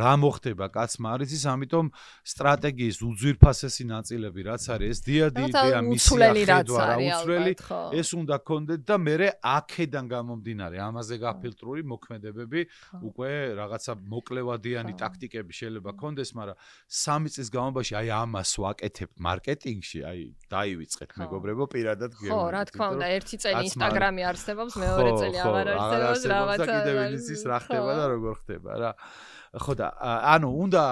რა მოხდება კაცმა არ იცის, ამიტომ სტრატეგიის უძვირფასესი ნაწილები რაც არის, ეს დიადი იდეა მისია ხედვა რა უცვლელი, ეს უნდა გქონდეთ და მე აქედან გამომდინარე ამაზე გაფილტრული მოქმედებები უკვე რაღაცა მოკლევადიანი ტაქტიკები შეიძლება გქონდეს, მაგრამ 3 წლის განმავლობაში აი ამას ვაკეთებ მარკეტინგში, აი დაივიწყეთ მეგობრებო, პირადად გეუბნებით. ხო, რა თქმა უნდა, ერთი წელი ინსტაგრამი არსებობს, მეორე წელი აღარ არსებობს, რაღაცა და კიდევ იცის რა ხდება და როგორ ხდება რა. ხო და ანუ უნდა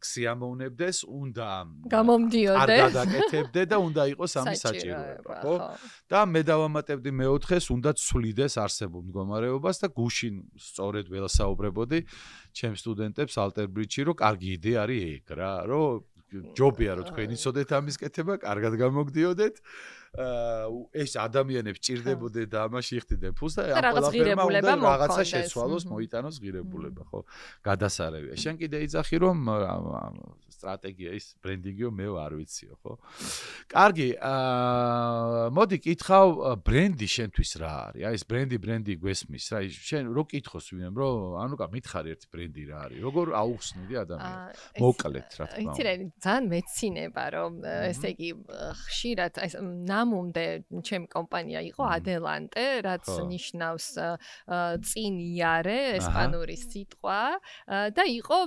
გსიამოვნებდეს, უნდა გამომდიოდე, არ გადაკეთებდე და უნდა იყოს ამის საჭიროება, ხო? და მე დავამატებდი მეოთხეს, უნდა ცვლიდეს არსებულ მდგომარეობას და გუშინ სწორედ ველასაუბრებოდი ჩემ სტუდენტებს ალტერბრიჯში, რომ კარგი იდეა არის ეგ რა, რომ ჯობია რომ თქვენ იცოდეთ ამის კეთება, კარგად გამოგდიოდეთ. ეს ადამიანებს ჭირდებოდეთ და ამაში იხდიდნენ ფულს და ამ ყველაფერმა უნდა რაღაცა შეცვალოს, მოიტანოს ღირებულება, ხო? გადასარევია. შენ კიდე იცახი რომ სტრატეგია ის ბრენდინგიო მე არ ვიციო, ხო? კარგი, მოდი კითხავ ბრენდი შენთვის რა არის? აი ეს ბრენდი გვესმის რა, შენ რო კითხოს ვინმე, რომ ანუკა მითხარი ერთი ბრენდი რა არის? როგორ აუხსნიდი ადამიანს? მოკლედ რა თქმა უნდა. იცი რა, ძალიან მეცინება რომ ესე იგი ხშირად აი ნამუნდე ჩემი კომპანია იყო ადელანტე, რაც ნიშნავს წინ იარე, ესპანური სიტყვა და იყო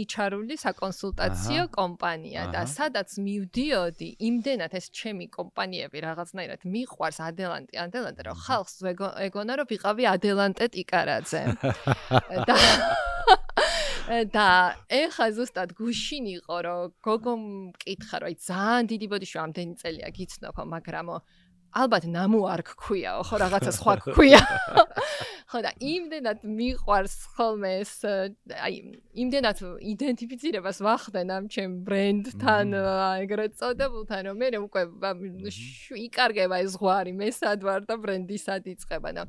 HR-ული საკონსულტაციო კომპანია და სადაც მივდიოდი, იმდენად ეს ჩემი კომპანიები რაღაცნაირად მიყვარს ადელანტე, რომ ხალხს ეგონა რომ ვიყავი ადელანტე ტიკარაძე. და ეხა ზუსტად გუშინ იყო რომ გოგო მკითხა რომ აი ძალიან დიდი ბოდიში ამდენი წელია გიცნობ, მაგრამ ალბათ ნამუ არ გქვიაო, ხო რაღაცა სხვა გქვია. ხო და იმდენად მიყვარს ხოლმე ეს აი იმდენად იდენტიფიცირებას ვახდენ ამ ჩემ ბრენდთან ეგრეთ წოდებულთან, რომ მე უკვე იკარგება ეს ზღვარი, მე სად ვარ და ბრენდი სად იწყება და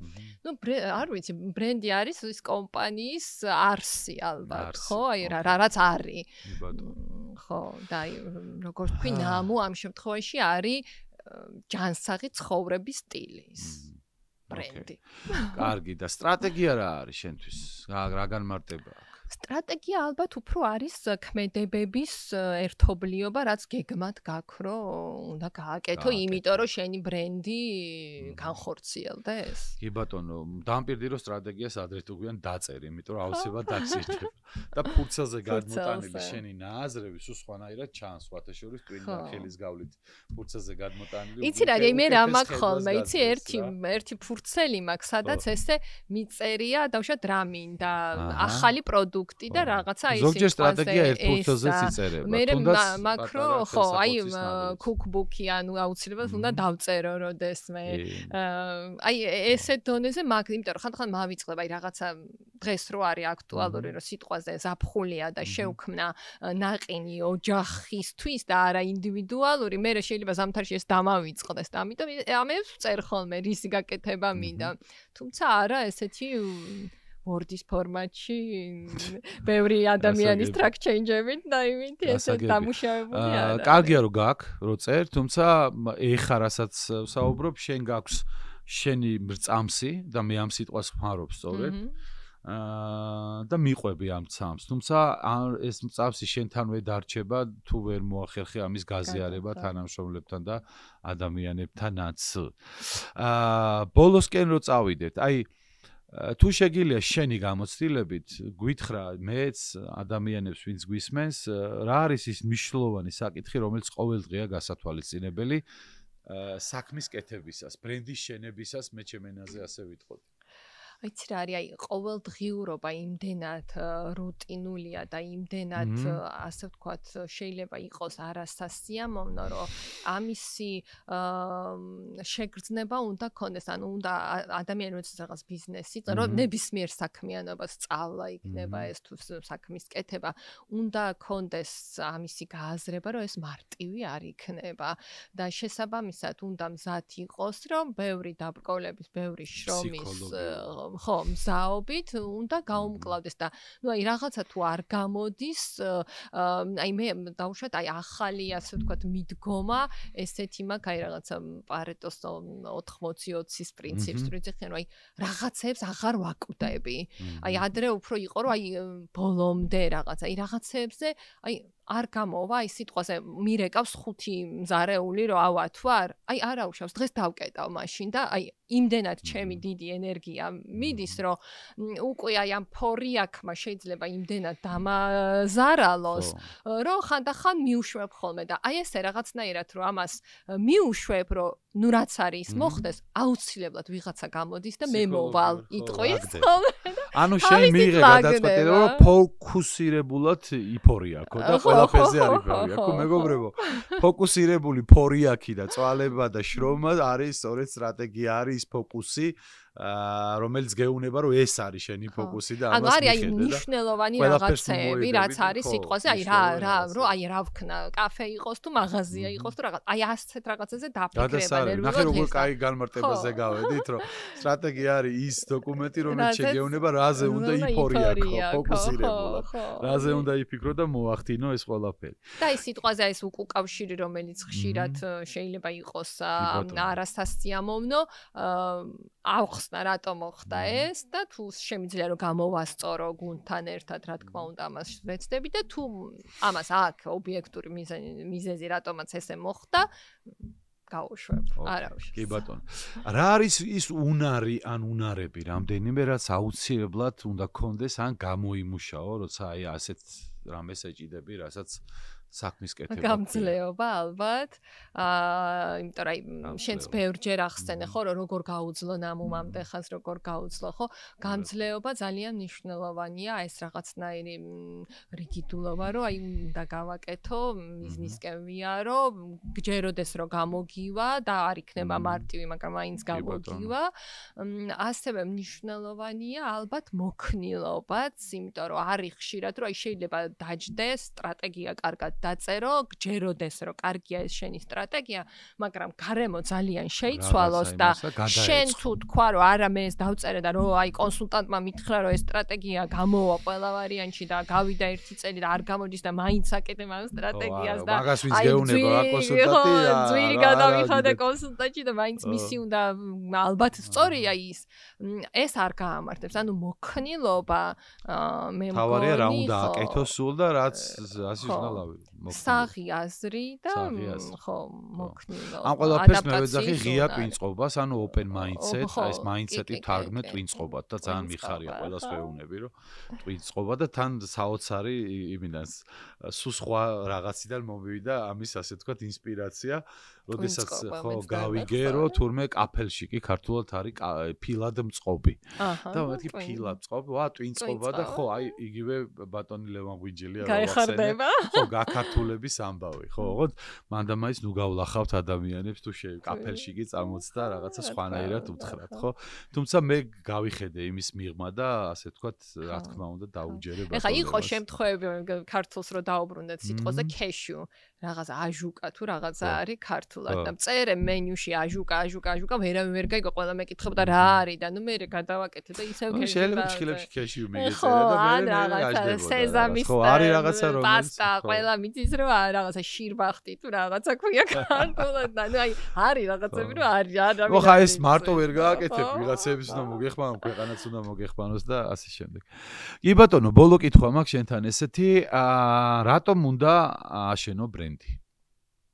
ნუ არ ვიცი, ბრენდი არის ის კომპანიის არსი ალბათ, ხო? აი რაც არის. ხო, და როგორ თქვი, ნამუ ამ შემთხვევაში არის ჯანსაღი ცხოვრების სტილის ბრენდი. კარგი, და სტრატეგია რა არის შენთვის? რა განმარტება აქვს? სტრატეგია ალბათ უფრო არის ქმედებების ერთობლიობა, რაც გეგმად გაქვს, რომ უნდა გააკეთო, იმიტომ რომ შენი ბრენდი განხორციელდეს. კი ბატონო, დამპირდი რომ სტრატეგიას ადრეთ უგვიან დაწერ, იმიტომ რომ აუცილებლად დაგსირდება. და ფურცელზე გადმოტანილი შენი ნააზრები სულ სხვანაირად ჩანს, სხვათა შორის ტვინი ხელის გავლით ფურცელზე გადმოტანილი. იცი რა, მე რა მაქვს ხოლმე, იცი ერთი ფურცელი მაქვს, სადაც ესე მიწერია, დავშვა დრამინ და ახალი პროდუქტი და რაღაცა ისე. ზოგჯერ სტრატეგია ერთ ფურცელზეც იწერება. მე მაკრო, ხო, აი კუკბუქი, ანუ აუცილებლად უნდა დავწერო როდესმე. აი ესე დონეზე მაქვს, იმიტომ რომ ხანდახან მავიწყდება, აი რაღაცა დღეს რო არის აქტუალური, რომ სიტყვაზე ზაფხულია და შეუქმნა ნაყინი ოჯახისთვის და არა ინდივიდუალური, მე შეიძლება ზამთარში ეს დამავიწყდეს და ამიტომ ამებს ვწერ ხოლმე რისი გაკეთება მინდა. თუმცა არა ესეთი Word-ის ფორმატში ბევრი ადამიანის track change-ებით და იმით ესე დამუშავებული არა. კარგია რომ გაქვს, რო წერ, თუმცა ეხა რასაც ვსაუბრობ, შენ გაქვს შენი მრწამსი და მე ამ სიტყვას ვხმარობ სწორედ. და მიყვები ამ ცამს. თუმცა ეს მწამსი შენთანვე დარჩება, თუ ვერ მოახერხე ამის გაზიარება თანამშრომლებთან და ადამიანებთანაც. ბოლოსკენ რო წავიდეთ, აი თუ შეგიძლია შენი გამოცდილებით გვითხრა მეც ადამიანებს ვინც გვისმენს რა არის ის მნიშვნელოვანი საკითხი რომელიც ყოველდღეა გასათვალისწინებელი საქმის კეთებისას ბრენდის შენებისას მე ჩემენაზე ასე ვიტყოდი აიცი რა არის აი ყოველდღიურობა იმდენად რუტინულია და იმდენად ასე ვთქვათ შეიძლება იყოს არასასიამოვნო რომ ამისი შეგრძნება უნდა ქონდეს ანუ უნდა ადამიანი როცა რაღაც ბიზნესი რომ ნებისმიერ საქმიანობას სწავლა იქნება ეს თუ საქმის კეთება უნდა ქონდეს ამისი გააზრება რომ ეს მარტივი არ იქნება და შესაბამისად უნდა მზად იყოს რომ ბევრი დაბრკოლების ბევრი შრომის ხო, მზაობით უნდა გაუმკლავდეს და ნუ აი რაღაცა თუ არ გამოდის, აი მე დავუშვათ აი ახალი ასე ვთქვათ მიდგომა, ესეთი მაქვს აი რაღაცა პარეტოს 80-20-ის პრინციპს, ვიწიხენ რომ აი რაღაცებს აღარ ვაკვდები. აი ადრე უფრო იყო რომ აი ბოლომდე რაღაცა, აი რაღაცებზე აი არ გამოვა აი სიტყვაზე მირეკავს 5 მზარეული რომ ავათვარ აი არ აუშავს დღეს დავკეტავ მაშინ და აი იმდენად ჩემი დიდი ენერგია მიდის რომ უკვე აი ამ ფორიაქმა შეიძლება იმდენად დამაზარალოს რომ ხანდახან მიუშვებ ხოლმე და აი ესე რაღაცნაირად რომ ამას მიუშვებ რომ ნუ რაც არის მოხდეს აუცილებლად ვიღაცა გამოდის და მე მოვალ იტყვის ხოლმე ანუ შენ მიიღე გადაწყვეტილება რომ ფოკუსირებულად იფორიაქო და ყველაფერზე არ იფორიაქო მეგობრებო ფოკუსირებული ფორიაქი და წვალება და შრომა არის სწორედ სტრატეგია არის ფოკუსი რომელიც გეუბნება რომ ეს არის შენი ფოკუსი და ამას მიხედე და ანუ არის მნიშვნელოვანი რაღაცები რაც არის სიტყვაზე აი რა რომ აი რა ვქნა კაფე იყოს თუ მაღაზია იყოს თუ რაღაც აი ასეთ რაღაცაზე დაფიქრება ნერვიულად ნახე როგორ კაი განმარტებაზე გავედით რომ სტრატეგია არის ის დოკუმენტი რომელიც შეგეუბნება რაზე უნდა იფორიაქო ფოკუსირებულად რაზე უნდა იფიქრო და მოახდინო ეს ყველაფერი და ის სიტყვაზე ეს უკავშირი რომელიც ხშირად შეიძლება იყოს არასასიამოვნო ავხსნა რატომ მოხდა ეს და თუ შემიძლია რომ გამოვასწორო გუნდთან ერთად რა თქმა უნდა ამას ვეცდები და თუ ამას აქ ობიექტური მიზეზი რატომაც ესე მოხდა გაუშვებ არავის კი ბატონო რა არის ის უნარი ან უნარები რამდენიმე რაც აუცილებლად უნდა გქონდეს ან გამოიმუშაო როცა აი ასეთ რამეს ეჭიდები რასაც საქმის კეთება. გამძლეობა ალბათ. იმიტომ რომ შენც ბევრჯერ ახსენე ხო რომ როგორ გაუძლო ნამუმამდე ხანს როგორ გაუძლო ხო? გამძლეობა ძალიან მნიშვნელოვანია ეს რაღაცნაირი რიგიდულობა რომ აი უნდა გავაკეთო მიზნისკენ ვიარო, გჯეროდეს რომ გამოგივა და არ იქნება მარტივი, მაგრამ მაინც გამოგივა. ასევე მნიშვნელოვანია ალბათ მოქნილობაც, იმიტომ რომ არის ხშირად რომ აი შეიძლება დაჯდეს სტრატეგია კარგად დაწერო, გჯეროდეს რომ კარგია ეს შენი სტრატეგია, მაგრამ გარემო ძალიან შეიცვალოს და შენ თუ თქვა რომ არა მე ეს დავწერე და რომ აი კონსულტანტმა მითხრა რომ ეს სტრატეგია გამოვა ყველა ვარიანტში და გავიდა 1 წელი და არ გამოდის და მაინც აკეთებ ამ სტრატეგიას და მაგას ვინც გეუბნება რა კონსულტანტი ძვირი გადავიხადე კონსულტანტში და მაინც მისი უნდა ალბათ სწორია ის ეს არ გაამართებს ანუ მოქნილობა მე მგონი თავარია რა უნდა აკეთოს სულ და რაც ასე ვნალავი საღი აზრი და ხო მოქნილობა ამ ყველაფერს მე ვეძახი ღია ტვინწყობას ანუ open mindset ეს mindset-ი თარგმნე ტვინწყობად და ძალიან მიხარია ყველას ვეუბნები რომ ტვინწყობა და თან საოცარი იმიდან სულ სხვა რაღაციდან მომივიდა ამის ასე თქვა ინსპირაცია როდესაც ხო გავიგე რომ თურმე კაფელში კი ქართულად არის ფილად მწყობი და მეთქი ფილად მწყობი ვა ტვინწყობა და ხო აი იგივე ბატონი ლევან ღვინჯელია გაიხარდება ხო გაქართულების ამბავი ხო ოღონდ მანდამაის ნუ გავლახავთ ადამიანებს თუ კაფელში კი წამოწდა რაღაცა სხვანაირად უთხრათ ხო თუმცა მე გავიხედე იმის მიღმა და ასე ვთქვათ რა თქმა უნდა დაუჯერე ბატონს ეხა იყო შემთხვევები ქართულს რო დაუბრუნდეთ სიტყვაზე ქეშუ რაღაცა აჟუკა თუ რაღაცა არის ქართულად და წერე მენიუში აჟუკა ვერავინ ვერ გაიგო ყველა მეკითხებდა რა არის და ნუ მე გადავაკეთე და ისევ ქეში შეიძლება ჩხილებში ქეში მიგეწერა და მე რაღაცა სეზამის ხო არის რაღაცა რომელიც პასტა ყველა მიწის რო რაღაცა შირბახტი თუ რაღაცა ქვია ქართულად და ნუ აი არის რაღაცები რო არის არა ხო ხა ეს მარტო ვერ გააკეთებ ვიღაცების უნდა მოგეხმარო ქვეყანაც უნდა მოგეხმაროს და ასე შემდეგ კი ბატონო ბოლო კითხვა მაქვს შენთან ესეთი რატომ უნდა აშენო ბრენდი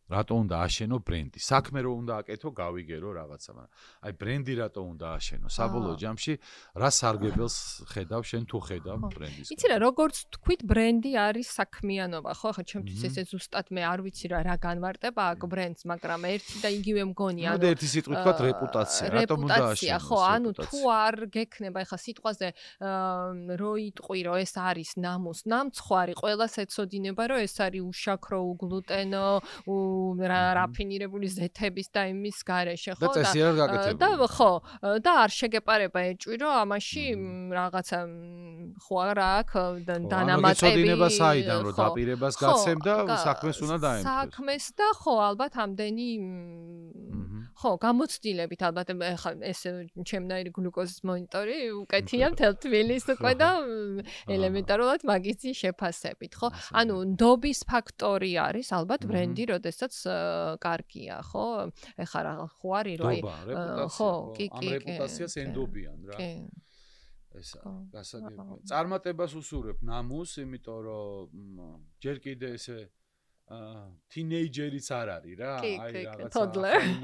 რატო უნდა აშენო ბრენდი? საქმე რო უნდა აკეთო, გავიგე რო რაღაცა, მაგრამ აი ბრენდი რატო უნდა აშენო? საბოლოო ჯამში რა სარგებელს ხედავ შენ თუ ხედავ ბრენდის? იცი რა, როგორც თქვით, ბრენდი არის საქმიანობა, ხო? ახლა ჩემთვის ესე ზუსტად მე არ ვიცი რა განვარტება აქ ბრენდს, მაგრამ ერთი და იგივე მგონია, ანუ ერთი სიტყვით თქვა რეპუტაცია, რატომ უნდა აშენო? ხო, ანუ თუ არ გექნება ახლა სიტყვაზე რო იტყვი რომ ეს არის ნამცხვარი, ყველას ეცოდინება რომ ეს არის უშაქრო, უგლუტენო, რაფინირებული ზეთების და იმის გარეშე, ხო? და წესიერ გაკეთებული. და ხო, და არ შეგეპარება ეჭვი, რომ ამაში რაღაცა ხო რა აქვს დანამატები. ეცოდინება საიდან რომ დაპირებას გაცემ და საქმეს უნდა დაემთხეს. საქმეს და ხო, ალბათ ამდენი ხო, გამოცდილებით ალბათ ახლა ეს ჩემნაირი გლუკოზის მონიტორი უკეთია მთელ თბილისს უკვე და ელემენტარულად მაგისი შეფასებით, ხო? ანუ ნდობის ფაქტორი არის ალბათ ბრენდი, როდესაც კარგია, ხო? ეხლა რა ხო არის რომ ხო, ამ რეპუტაციას ენდობიან რა. ესა გასაგებია. წარმატებას უსურებ ნამუს, იმიტომ რომ ჯერ კიდე ესე თინეიჯერიც არ არის რა, აი რაღაცა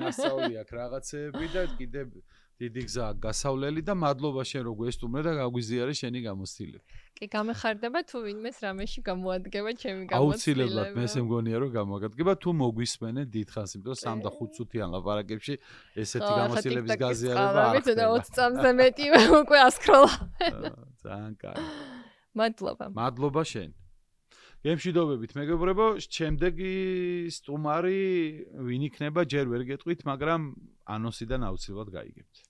ნასწავლი აქვს რაღაცეები და კიდე დიდი გზა გასავლელი და მადლობა შენ რო გვესტუმრე და გაგვიზიარე შენი გამოცდილება. კი, გამეხარდება თუ ვინმეს რამეში გამოადგება ჩემი გამოცდილება. აუცილებლად მე ესე მგონია რომ გამოადგება თუ მოგვისმენენ დიდხანს, იმიტომ 3 და 5 წუთიან ლაპარაკებში ესეთი გამოცდილების გაზიარება არ ხდება. 20 წამზე მეტი უკვე ასკროლა. ძალიან კარგი. მადლობა. მადლობა შენ. გემშვიდობებით მეგობრებო, შემდეგი სტუმარი ვინ იქნება ჯერ ვერ გეტყვით, მაგრამ ანონსიდან აუცილებლად გაიგებთ.